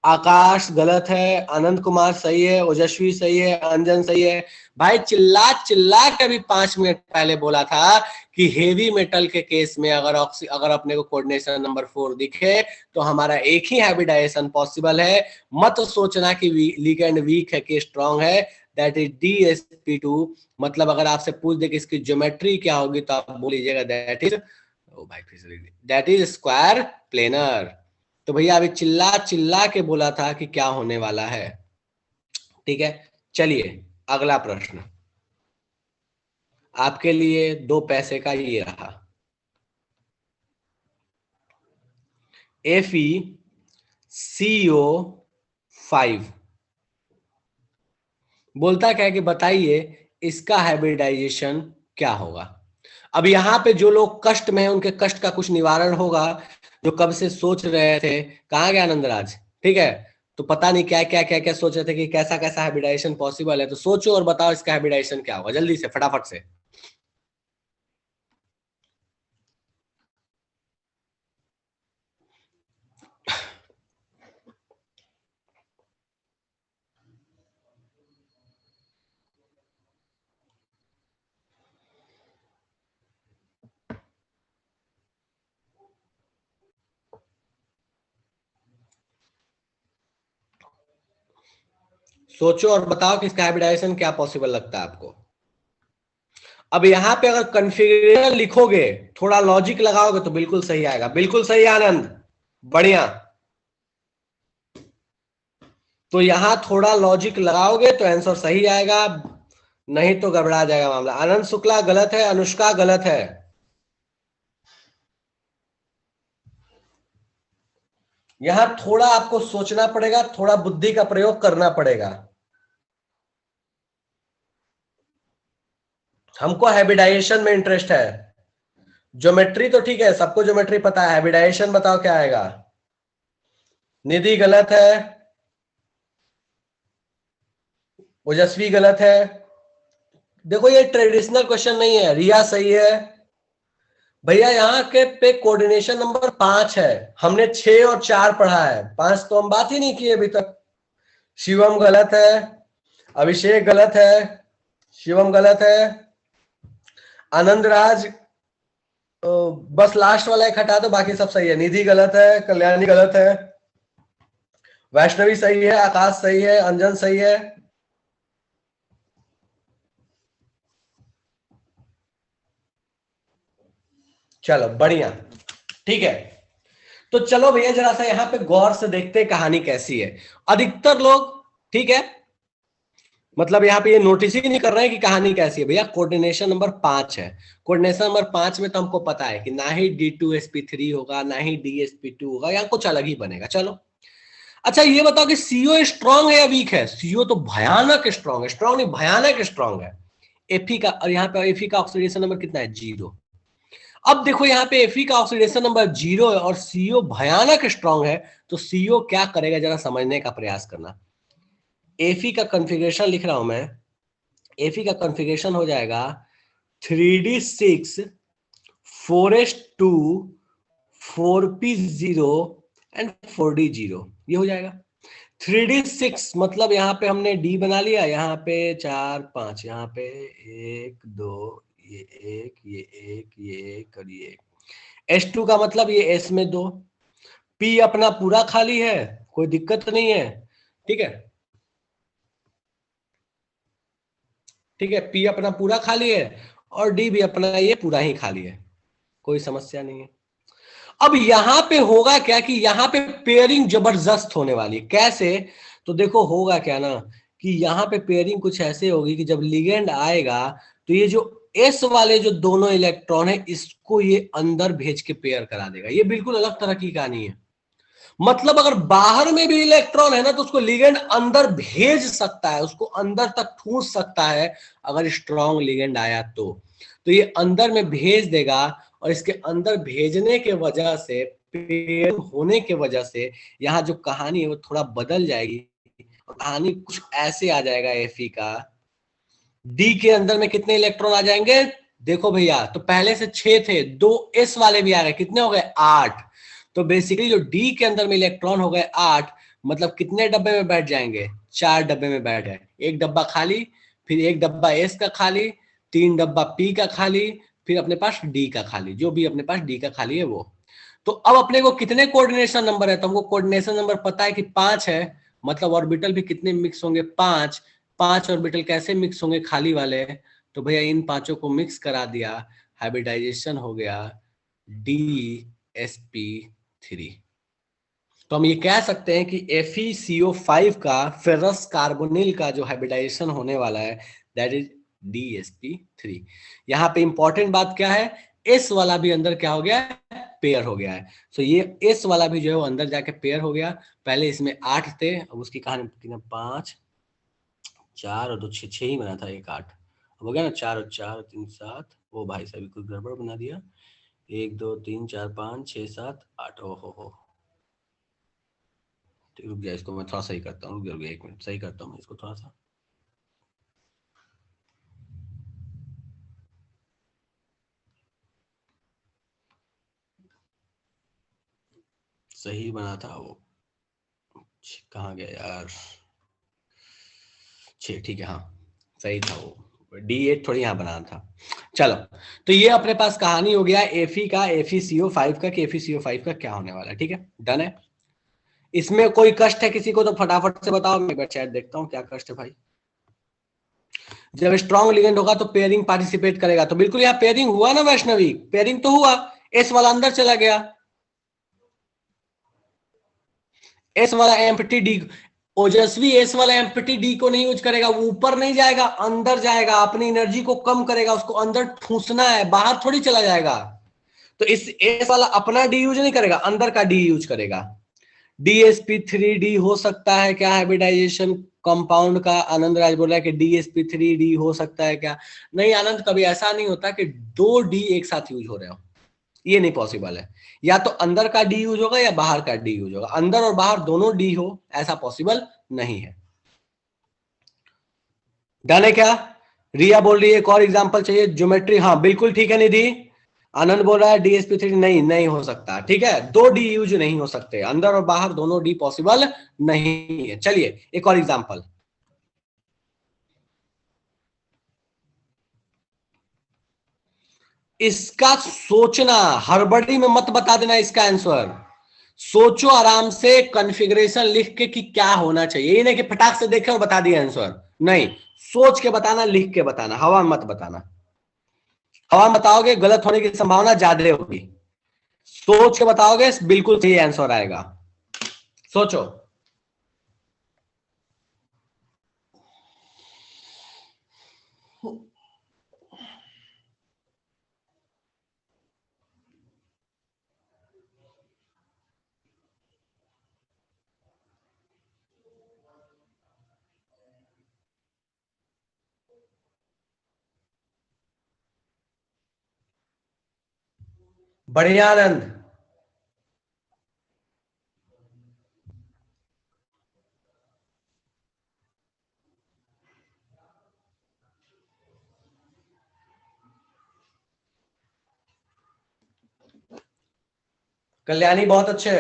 आकाश गलत है, आनंद कुमार सही है, ओजस्वी सही है, अंजन सही है। भाई चिल्ला चिल्ला के भी 5 मिनट पहले बोला था कि हेवी मेटल के केस में अगर अपने को कोऑर्डिनेशन नंबर 4 दिखे तो हमारा एक ही हाइब्रिडाइजेशन पॉसिबल है। मत सोचना कि लिगेंड वीक है कि स्ट्रांग है, दैट इज DsP2। मतलब अगर आपसे पूछ दे कि इसकी ज्योमेट्री क्या होगी तो आप बोल लीजिएगा दैट इज स्क्वायर प्लेनर। तो भैया अभी चिल्ला चिल्ला के बोला था कि क्या होने वाला है, ठीक है। चलिए अगला प्रश्न आपके लिए 2 पैसे का ये रहा, FeCO5 बोलता क्या है कि बताइए इसका हाइब्रिडाइजेशन क्या होगा। अब यहाँ पे जो लोग कष्ट में हैं उनके कष्ट का कुछ निवारण होगा, जो कब से सोच रहे थे, कहाँ गया आनंदराज, ठीक है। तो पता नहीं क्या क्या सोच रहे थे कि कैसा कैसा हाइब्रिडाइजेशन पॉसिबल है, तो सोचो और बताओ इसका हाइब्रिडाइजेशन क्या होगा जल्दी से फटाफट से। सोचो और बताओ कि इसका हाइब्रिडाइजेशन क्या पॉसिबल लगता है आपको। अब यहां पे अगर कन्फिगरेशन लिखोगे, थोड़ा लॉजिक लगाओगे तो बिल्कुल सही आएगा, बिल्कुल सही आनंद, बढ़िया। तो यहां थोड़ा लॉजिक लगाओगे तो आंसर सही आएगा, नहीं तो गड़बड़ा जाएगा मामला। आनंद शुक्ला गलत है, अनुष्का गलत है। यहां थोड़ा आपको सोचना पड़ेगा, थोड़ा बुद्धि का प्रयोग करना पड़ेगा। हमको हाइब्रिडाइजेशन में इंटरेस्ट है, ज्योमेट्री तो ठीक है, सबको ज्योमेट्री पता है, हाइब्रिडाइजेशन बताओ क्या आएगा। निधि गलत है, ओजस्वी गलत है। देखो ये ट्रेडिशनल क्वेश्चन नहीं है, रिया सही है, भैया यहाँ के पे कोऑर्डिनेशन नंबर 5 है, हमने 6 और 4 पढ़ा है, 5 तो हम बात ही नहीं की अभी तक। शिवम गलत है, अभिषेक गलत है, शिवम गलत है, आनंद राज बस लास्ट वाला एक हटा दो, बाकी सब सही है। निधि गलत है, कल्याणी गलत है, वैष्णवी सही है, आकाश सही है, अंजन सही है। चलो बढ़िया, ठीक है। तो चलो भैया जरा सा यहाँ पे गौर से देखते हैं कहानी कैसी है। अधिकतर लोग, ठीक है, मतलब यहाँ पे ये नोटिस ही नहीं कर रहे हैं कि कहानी कैसी है। भैया कोऑर्डिनेशन नंबर 5 है, कोऑर्डिनेशन नंबर 5 में तो हमको पता है कि ना ही D2sp3 होगा, ना ही DsP2 होगा, या कुछ अलग ही बनेगा। चलो अच्छा ये बताओ कि सीओ स्ट्रांग है या वीक है? सीओ तो भयानक स्ट्रांग है, स्ट्रांग नहीं भयानक स्ट्रांग है। एफी का, और यहाँ पे एफी का ऑक्सीडेशन नंबर कितना है? 0। अब देखो यहाँ पे एफी का ऑक्सीडेशन नंबर 0 है और सीओ भयानक स्ट्रांग है, तो सीओ क्या करेगा जरा समझने का प्रयास करना। एफी का कॉन्फ़िगरेशन लिख रहा हूं मैं, एफी का कॉन्फ़िगरेशन हो जाएगा 3d6 4s2 4p0 and 4d0, ये हो जाएगा। 3d6 मतलब यहाँ पे हमने डी बना लिया, यहाँ पे 4 5, यहाँ पे 1 2, ये 1 ये 1 ये 1 और ये 1। S2 का मतलब ये S में 2, P अपना पूरा खाली है, कोई दिक्कत नहीं है, ठीक है, ठीक है, P अपना पूरा खाली है और D भी अपना ये पूरा ही खाली है, कोई समस्या नहीं है। अब यहां पे होगा क्या कि यहां पे पेयरिंग जबरदस्त होने वाली है। कैसे? तो देखो होगा क्या ना कि यहां पे पेयरिंग कुछ ऐसे होगी कि जब लिगेंड आएगा तो ये जो एस वाले जो दोनों इलेक्ट्रॉन है इसको ये अंदर भेज के पेयर करा देगा। ये बिल्कुल अलग तरह की कहानी है। मतलब अगर बाहर में भी इलेक्ट्रॉन है ना तो उसको लिगेंड अंदर भेज सकता है, उसको अंदर तक ठूस सकता है अगर स्ट्रॉन्ग लिगेंड आया तो ये अंदर में भेज देगा और इसके अंदर भेजने के वजह से, पेयर होने के वजह से यहाँ जो कहानी है वो थोड़ा बदल जाएगी और कहानी कुछ ऐसे आ जाएगा। एफी का डी के अंदर में कितने इलेक्ट्रॉन आ जाएंगे? देखो भैया, तो पहले से 6 थे, 2 एस वाले भी आ गए, कितने हो गए? 8। तो बेसिकली जो डी के अंदर में इलेक्ट्रॉन हो गए 8, मतलब कितने डब्बे में बैठ जाएंगे? 4 डब्बे में बैठ गए। एक डब्बा खाली, फिर एक डब्बा एस का खाली, 3 डब्बा पी का खाली, फिर अपने पास डी का खाली, जो भी अपने पास डी का खाली है वो। तो अब अपने को कितने कोऑर्डिनेशन नंबर है? तो हमको कोऑर्डिनेशन नंबर पता है कि 5 है, मतलब ऑर्बिटल भी कितने मिक्स होंगे? 5। 5 ऑर्बिटल कैसे मिक्स होंगे? खाली वाले। तो भैया इन पांचों को मिक्स करा दिया, हाइब्रिडाइजेशन हो गया DsP3। तो हम ये कह सकते हैं कि FeCO5 का फेरस कार्बोनिल का जो हाइब्रिडाइजेशन होने वाला है दैट इज DsP3। यहाँ पे इंपॉर्टेंट बात क्या है? एस वाला भी अंदर क्या हो गया है? पेयर हो गया है। सो ये एस वाला भी जो है वो अंदर जाके पेयर हो गया। पहले इसमें 8 थे, अब उसकी कहानी 5 4 और 2 6, 6 ही बना था, एक 8 अब हो गया ना। 4 और 4 और 3 7, वो भाई साहब कुछ गड़बड़ बना दिया। 1 2 3 4 5 6 7 8, ओ हो। रुक गया, इसको मैं थोड़ा सही करता हूँ, रुक गया 1 मिनट, सही करता हूँ इसको थोड़ा सा। सही बना था वो, कहाँ गया यार? 6, ठीक है, हाँ सही था वो, D8 थोड़ी यहाँ बनाना था। चलो, तो ये अपने पास कहानी हो गया एफी का, FeCO5 का, कि FeCO5 का क्या होने वाला है। ठीक है, डन है। इसमें कोई कष्ट है किसी को तो फटाफट से बताओ, मैं एक बार चैट देखता हूँ क्या कष्ट है भाई। जब स्ट्रॉन्ग लिगेंड होगा तो पेयरिंग पार्टिसिपेट करेगा, तो बिल्कुल यहाँ पेयरिंग हुआ ना वैष्णवी, पेयरिंग तो हुआ, एस वाला अंदर चला गया, एस वाला एम्प्टी डी, ओजस्वी एस वाला एम्प्टी डी को नहीं यूज करेगा, वो ऊपर नहीं जाएगा, अंदर जाएगा, अपनी एनर्जी को कम करेगा, उसको अंदर ठूसना है, बाहर थोड़ी चला जाएगा। तो इस एस वाला अपना डी यूज नहीं करेगा, अंदर का डी यूज करेगा। DsP3D हो सकता है क्या हाइब्रिडाइजेशन कंपाउंड का? आनंद राज बोल रहा है कि DsP3D हो सकता है क्या? नहीं आनंद, कभी ऐसा नहीं होता कि 2 डी एक साथ यूज हो रहे हो, ये नहीं पॉसिबल है। या तो अंदर का डी यूज होगा या बाहर का डी यूज होगा, अंदर और बाहर दोनों डी हो ऐसा पॉसिबल नहीं है। डन है क्या? रिया बोल रही है एक और एग्जांपल चाहिए, ज्योमेट्री। हाँ बिल्कुल ठीक है निधि, आनंद बोल रहा है DsP3 नहीं, नहीं हो सकता। ठीक है, दो डी यूज नहीं हो सकते, अंदर और बाहर दोनों डी पॉसिबल नहीं है। चलिए एक और एग्जांपल, इसका सोचना, हड़बड़ी में मत बता देना इसका आंसर। सोचो आराम से, कॉन्फ़िगरेशन लिख के कि क्या होना चाहिए, ये नहीं कि फटाक से देखे और बता दिया आंसर। नहीं, सोच के बताना, लिख के बताना, हवा में मत बताना। हवा में बताओगे गलत होने की संभावना ज्यादा होगी, सोच के बताओगे बिल्कुल सही आंसर आएगा। सोचो। बढ़िया आनंद। कल्याणी बहुत अच्छे।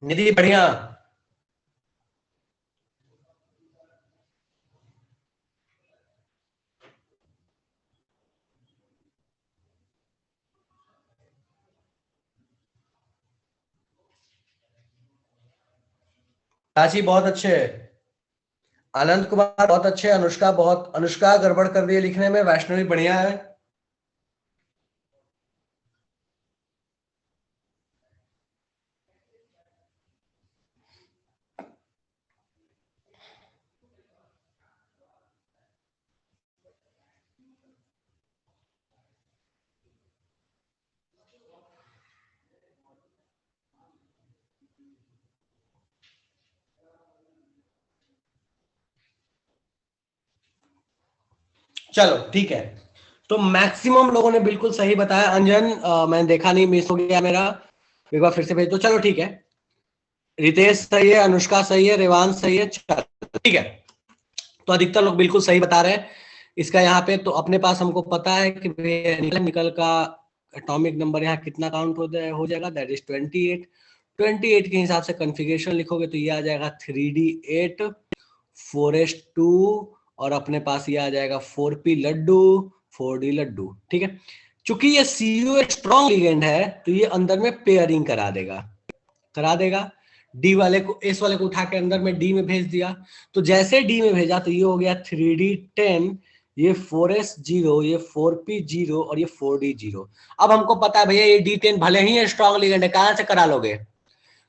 निधि बढ़िया। राशि बहुत अच्छे। आनंद कुमार बहुत अच्छे। अनुष्का बहुत, अनुष्का गड़बड़ कर दी है लिखने में। वैष्णवी बढ़िया है। चलो ठीक है, तो मैक्सिमम लोगों ने बिल्कुल सही बताया। अंजन मैंने देखा नहीं, मिस हो गया मेरा, एक बार फिर से भेज दो। चलो ठीक है, रितेश सही है, अनुष्का सही है, रेवान सही है। चलो ठीक है, तो अधिकतर लोग बिल्कुल सही बता रहे हैं इसका। यहाँ पे तो अपने पास हमको पता है कि निकल का एटॉमिक नंबर यहाँ कितना काउंट हो जाएगा, दैट इज 28। 28 के हिसाब से कॉन्फ़िगरेशन लिखोगे तो ये आ जाएगा 3D8 4s2, और अपने पास ये आ जाएगा 4p लड्डू 4d लड्डू। ठीक है, चूंकि ये CU स्ट्रॉन्ग लिगेंड है तो ये अंदर में पेयरिंग करा देगा। डी वाले को, एस वाले को उठा के अंदर में डी में भेज दिया, तो जैसे डी में भेजा तो ये हो गया 3D10, ये 4s0, ये 4p0 और ये 4d0। अब हमको पता है भैया ये D10 भले ही स्ट्रॉन्ग लिगेंड है, कहां से करा लोगे,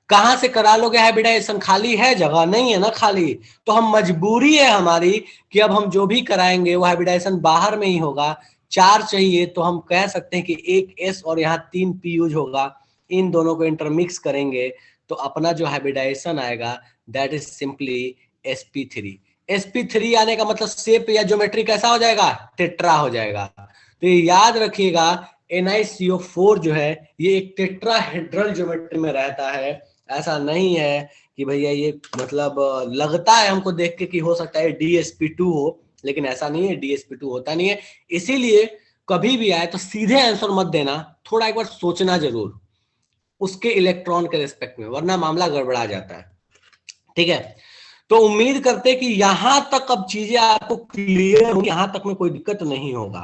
कहां से करा लोगे? हाइब्रिडाइजेशन खाली है, जगह नहीं है ना खाली, तो हम मजबूरी है हमारी कि अब हम जो भी कराएंगे वो हाइब्रिडाइजेशन बाहर में ही होगा। चार चाहिए तो हम कह सकते हैं कि एक एस और यहाँ 3p यूज होगा, इन दोनों को इंटरमिक्स करेंगे तो अपना जो हाइब्रिडाइजेशन आएगा that is simply sp3। sp3 आने का मतलब शेप या ज्योमेट्री कैसा हो जाएगा? टेट्रा हो जाएगा। तो ये याद रखिएगा, NiCO4 जो है ये एक टेट्राहेड्रल ज्योमेट्री में रहता है। ऐसा नहीं है कि भैया ये मतलब लगता है हमको देख के कि हो सकता है DsP2 हो, लेकिन ऐसा नहीं है, DsP2 होता नहीं है। इसीलिए कभी भी आए तो सीधे आंसर मत देना, थोड़ा एक बार सोचना जरूर उसके इलेक्ट्रॉन के रिस्पेक्ट में, वरना मामला गड़बड़ा जाता है। ठीक है, तो उम्मीद करते कि यहां तक अब चीजें आपको क्लियर होंगी, यहां तक में कोई दिक्कत नहीं होगा।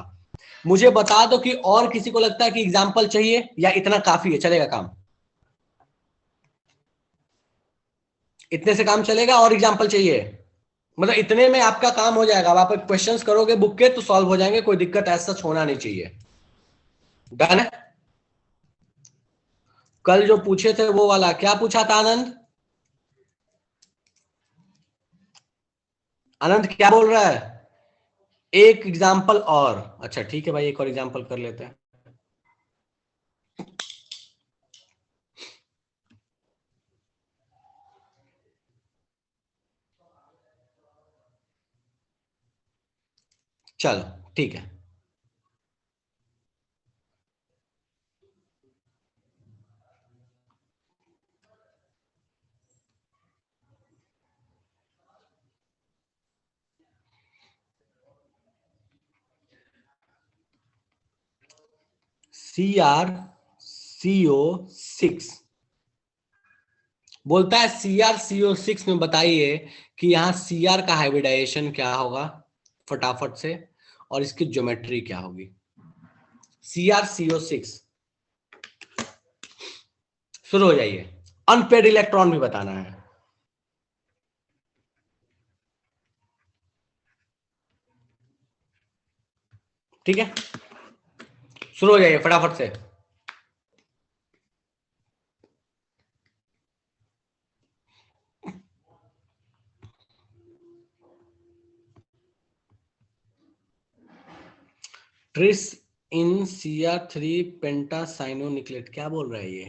मुझे बता दो कि और किसी को लगता है कि एग्जाम्पल चाहिए या इतना काफी है, चलेगा काम? इतने से काम चलेगा और एग्जाम्पल चाहिए? मतलब इतने में आपका काम हो जाएगा, अब आप क्वेश्चंस करोगे बुक के तो सॉल्व हो जाएंगे, कोई दिक्कत ऐसा होना नहीं चाहिए। डन है? कल जो पूछे थे वो वाला क्या पूछा था आनंद? आनंद क्या बोल रहा है? एक एग्जाम्पल और? अच्छा ठीक है भाई, एक और एग्जाम्पल कर लेते हैं। चलो ठीक है। CrCO6 बोलता है, CrCO6 में बताइए कि यहाँ Cr का हाइब्रिडाइजेशन क्या होगा फटाफट से, और इसकी ज्योमेट्री क्या होगी। CrCO6 शुरू हो जाइए। अनपेड इलेक्ट्रॉन भी बताना है। ठीक है, शुरू हो जाइए फटाफट से। ट्रिस इन Cr3 पेंटासाइनोनिक्लेट, क्या बोल रहा है ये?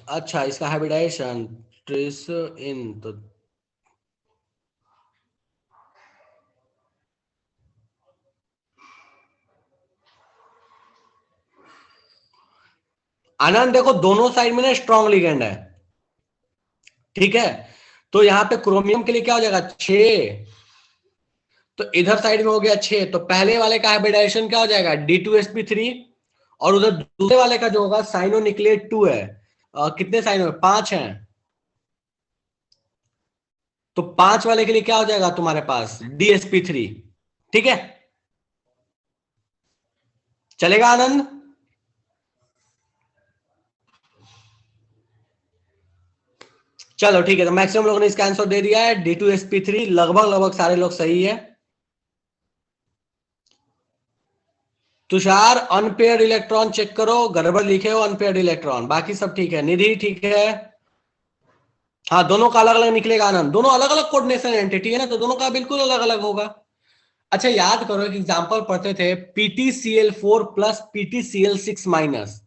अच्छा, इसका हाइब्रिडाइजेशन ट्रिस इन, तो आनंद देखो दोनों साइड में ना स्ट्रॉन्ग लिगेंड है। ठीक है, तो यहां पे क्रोमियम के लिए क्या हो जाएगा 6, तो इधर साइड में हो गया 6, तो पहले वाले का हाइब्रिडाइजेशन क्या हो जाएगा D2sp3, और उधर दूसरे वाले का जो होगा साइनोनिक्लेट 2 है। कितने साइनो है? 5 हैं, तो 5 वाले के लिए क्या हो जाएगा तुम्हारे पास DsP3। ठीक है, चलेगा आनंद? चलो ठीक है, तो मैक्सिमम लोगों ने इसका आंसर दे दिया है D2sp3, लगभग लगभग सारे लोग सही है। तुषार अनपेयर्ड इलेक्ट्रॉन चेक करो, गड़बड़ लिखे हो अनपेयर्ड इलेक्ट्रॉन, बाकी सब ठीक है। निधि ठीक है, हाँ दोनों का अलग अलग निकलेगा आनंद, दोनों अलग अलग कोऑर्डिनेशन एंटिटी है ना, तो दोनों का बिल्कुल अलग अलग होगा। अच्छा याद करो, एक एग्जांपल पढ़ते थे, PtCl4 plus PtCl6 minus,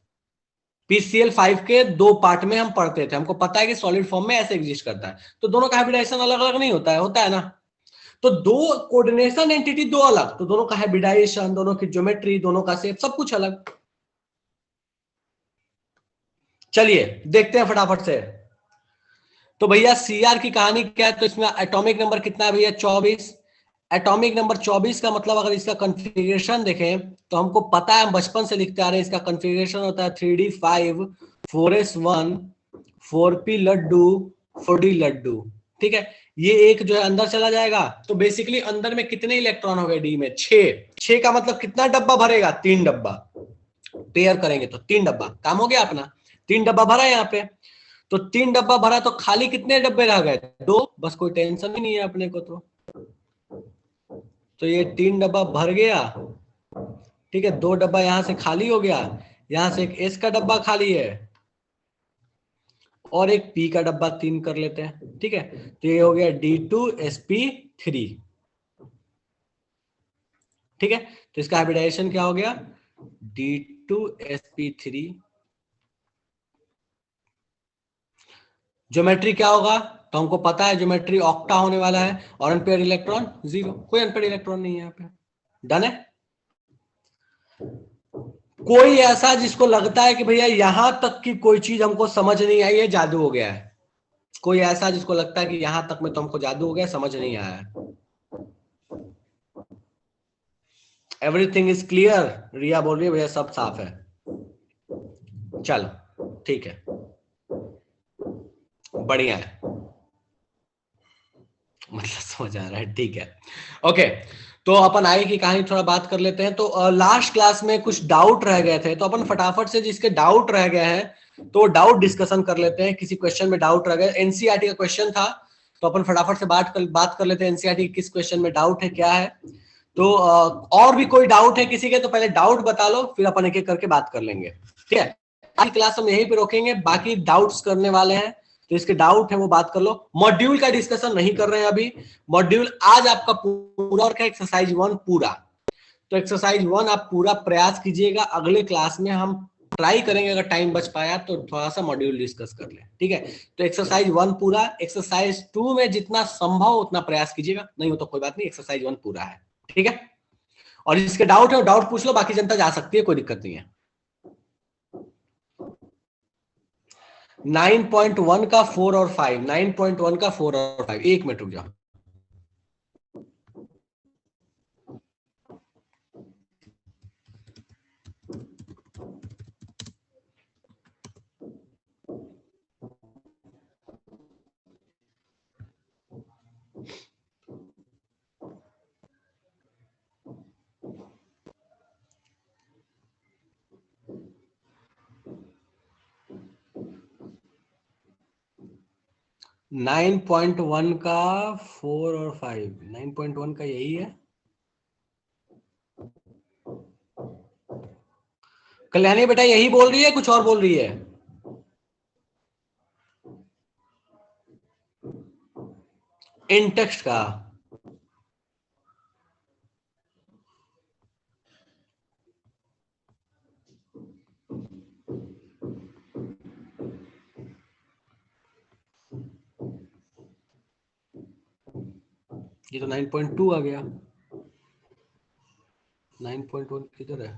PCl5 के 2 पार्ट में हम पढ़ते थे, हमको पता है कि सॉलिड फॉर्म में ऐसे एग्जिस्ट करता है, तो दोनों का हाइब्रिडाइजेशन अलग अलग नहीं होता है, होता है ना। तो दो कोऑर्डिनेशन एंटिटी दो अलग, तो दोनों का हाइब्रिडाइजेशन, दोनों की ज्योमेट्री, दोनों का शेप, सब कुछ अलग। चलिए देखते हैं फटाफट से। तो भैया Cr की कहानी क्या है, तो इसमें एटॉमिक नंबर कितना है भैया 24। एटॉमिक नंबर 24 का मतलब अगर इसका कॉन्फ़िगरेशन देखें तो हमको पता है, हम बचपन से लिखते आ रहे हैं, इसका कॉन्फ़िगरेशन होता है 3d5 4s1 4p Laddu 4d Laddu. ठीक है, ये एक जो है अंदर चला जाएगा, तो बेसिकली अंदर में कितने इलेक्ट्रॉन हो गए डी में 6 का मतलब कितना डब्बा भरेगा 3 डब्बा, पेयर करेंगे तो 3 डब्बा, काम हो गया अपना। 3 डब्बा भरा यहाँ पे, तो 3 डब्बा भरा, तो खाली कितने डब्बे रह गए 2, बस कोई टेंशन ही नहीं है अपने को। तो ये 3 डब्बा भर गया। ठीक है, 2 डब्बा यहां से खाली हो गया, यहां से एक S का डब्बा खाली है, और एक P का डब्बा 3 कर लेते हैं। ठीक है, तो ये हो गया D2sp3। ठीक है, तो इसका हाइब्रिडाइजेशन क्या हो गया D2sp3। ज्योमेट्री क्या होगा, तो हमको पता है ज्योमेट्री ऑक्टा होने वाला है, और अनपेयर्ड इलेक्ट्रॉन 0, कोई अनपेयर्ड इलेक्ट्रॉन नहीं है यहाँ पे। डन है। कोई ऐसा जिसको लगता है कि भैया यहां तक की कोई चीज हमको समझ नहीं आई है, जादू हो गया है? कोई ऐसा जिसको लगता है कि यहां तक में तो हमको जादू हो गया, समझ नहीं आया है? एवरीथिंग इज क्लियर, रिया बोल रही है भैया सब साफ है। चलो ठीक है, बढ़िया है, मतलब समझ आ रहा है। ठीक है, ओके, तो अपन आगे की कहानी थोड़ा बात कर लेते हैं। तो लास्ट क्लास में कुछ डाउट रह गए थे, तो अपन फटाफट से जिसके डाउट रह गए हैं तो डाउट डिस्कशन कर लेते हैं। किसी क्वेश्चन में डाउट रह गए, एनसीईआरटी का क्वेश्चन था, तो अपन फटाफट से बात कर लेते हैं एनसीईआरटी किस क्वेश्चन में डाउट है, क्या है। तो और भी कोई डाउट है किसी के, तो पहले डाउट बता लो, फिर अपन एक एक करके बात कर लेंगे। ठीक है, आज क्लास हम यहीं पे रोकेंगे, बाकी डाउट्स करने वाले हैं तो इसके डाउट है वो बात कर लो। मॉड्यूल का डिस्कशन नहीं कर रहे हैं अभी, मॉड्यूल आज आपका पूरा और क्या एक्सरसाइज 1 पूरा, तो एक्सरसाइज 1 आप पूरा प्रयास कीजिएगा, अगले क्लास में हम ट्राई करेंगे, अगर टाइम बच पाया तो थोड़ा सा मॉड्यूल डिस्कस कर ले, ठीक है। तो एक्सरसाइज 1 पूरा, एक्सरसाइज 2 में जितना संभव उतना प्रयास कीजिएगा, नहीं हो तो कोई बात नहीं, एक्सरसाइज 1 पूरा है, ठीक है। और इसके डाउट है डाउट पूछ लो, बाकी जनता जा सकती है, कोई दिक्कत नहीं है। 9.1 का 4 और 5, 9.1 का 4 और 5, 1 मिनट रुक जाओ। नाइन पॉइंट वन का 4 और 5, 9.1 का यही है। कल्याणी बेटा यही बोल रही है, कुछ और बोल रही है? इन टेक्स्ट का ये तो 9.2 आ गया, 9.1 किधर है?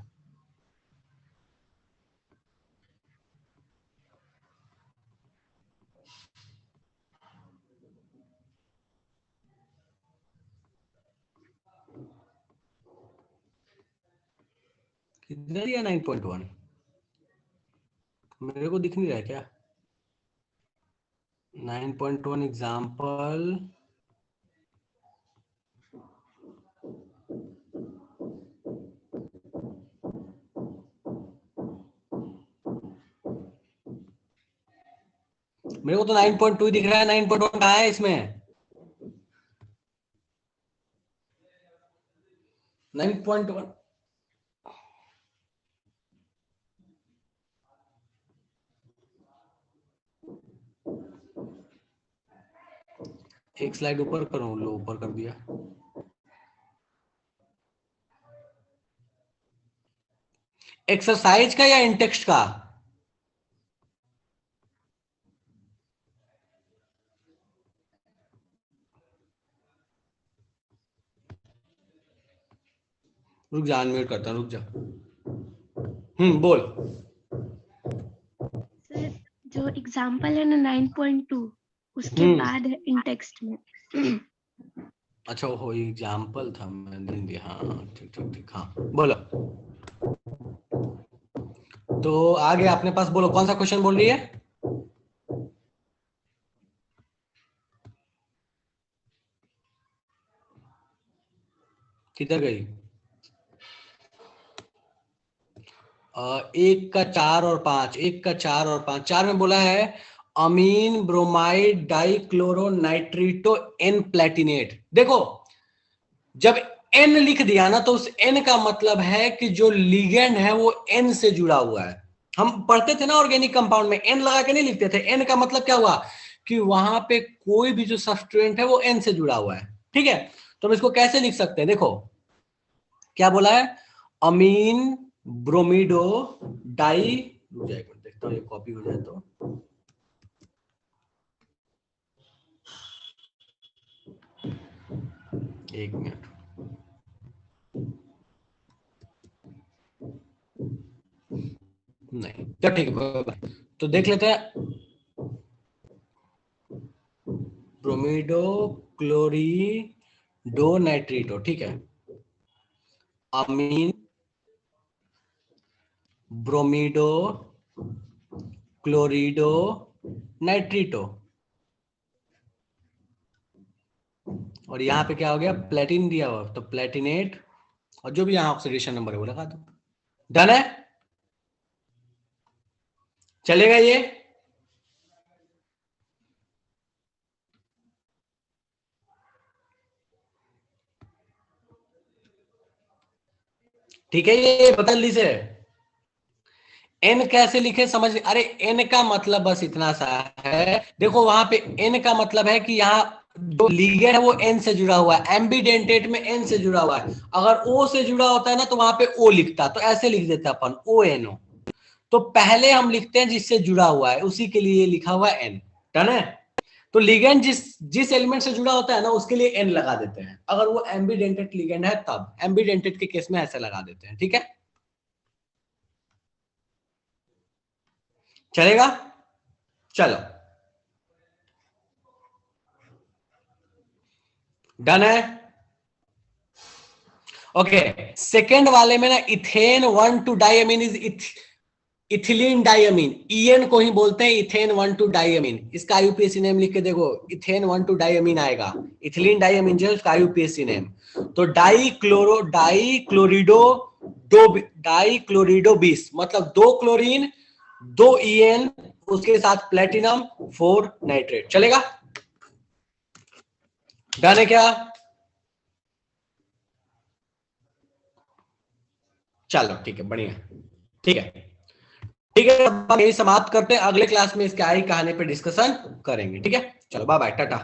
किधर दिया 9.1? मेरे को दिख नहीं रहा क्या? 9.1 एग्जाम्पल, मेरे को तो 9.2 दिख रहा है, 9.1 कहाँ है इसमें? 9.1 एक स्लाइड ऊपर करो, लो ऊपर कर दिया। एक्सरसाइज का या इंटेक्स्ट का? रुक जा, अनम्यूट करता, रुक जा। बोल। सर जो एग्जांपल है ना 9.2 उसके बाद है इन टेक्स्ट में। अच्छा वो एग्जाम्पल था, मैंने दिया, हाँ ठीक ठीक ठीक, हाँ बोलो। तो आगे अपने पास बोलो, कौन सा क्वेश्चन बोल रही है? किधर गई? 1 का 4 और 5, 1 का 4 और 5, 4 में बोला है अमीन ब्रोमाइड डाइक्लोरो नाइट्रिटो एन प्लेटिनेट। देखो जब एन लिख दिया ना तो उस एन का मतलब है कि जो लिगेंड है वो एन से जुड़ा हुआ है। हम पढ़ते थे ना ऑर्गेनिक कंपाउंड में एन लगा के नहीं लिखते थे। एन का मतलब क्या हुआ कि वहां पे कोई भी जो सब्सट्रेंट है वो एन से जुड़ा हुआ है, ठीक है। तो हम इसको कैसे लिख सकते हैं? देखो क्या बोला है, अमीन ब्रोमिडो डाई, देखता हूं ये कॉपी हो जाए तो, एक मिनट, नहीं तो ठीक है, तो देख लेते हैं। ब्रोमिडो क्लोरिडो नाइट्रिटो, ठीक है। अमीन ब्रोमिडो क्लोरिडो नाइट्रिटो, और यहां पे क्या हो गया, प्लेटिन दिया हुआ, तो प्लेटिनेट, और जो भी यहां ऑक्सीडेशन नंबर है वो लगा दो। डन है, चलेगा ये? ठीक है, ये बदल ली से एन कैसे लिखे समझ, अरे एन का मतलब बस इतना सा है, देखो वहां पे एन का मतलब है कि यहाँ जो लिगेंड है वो एन से जुड़ा हुआ है, एम्बीडेंटेट में एन से जुड़ा हुआ है। अगर ओ से जुड़ा होता है ना तो वहां पे ओ लिखता, तो ऐसे लिख देता अपन ओ एन ओ, तो पहले हम लिखते हैं जिससे जुड़ा हुआ है, उसी के लिए लिखा हुआ है N। डन है। तो लिगेंड जिस एलिमेंट से जुड़ा होता है ना, उसके लिए N लगा देते हैं। अगर वो एम्बीडेंटेड लिगेंड है तब, एम्बीडेंटेड के केस में ऐसे लगा देते हैं। ठीक है, चलेगा? चलो, डन है। ओके, सेकेंड वाले में ना इथेन 1,2 डाइअमीन इज इथिलीन डाइअमीन, ईएन को ही बोलते हैं इथेन 1,2 डाइअमीन। इसका आईयूपीएसी नेम लिख के देखो, इथेन 1,2 डाइअमीन आएगा। इथिलीन डाइअमीन जो है उसका आईयूपीएसी नेम। तो डाइक्लोरिडो 20, मतलब 2 क्लोरीन 2 ईएन, उसके साथ प्लेटिनम 4 नाइट्रेट। चलेगा? डन है क्या? चलो ठीक है, बढ़िया। ठीक है, ठीक है, अब यही समाप्त करते हैं। अगले क्लास में इसके आई कहानी पे डिस्कशन करेंगे। ठीक है, चलो बाय बाय, टाटा।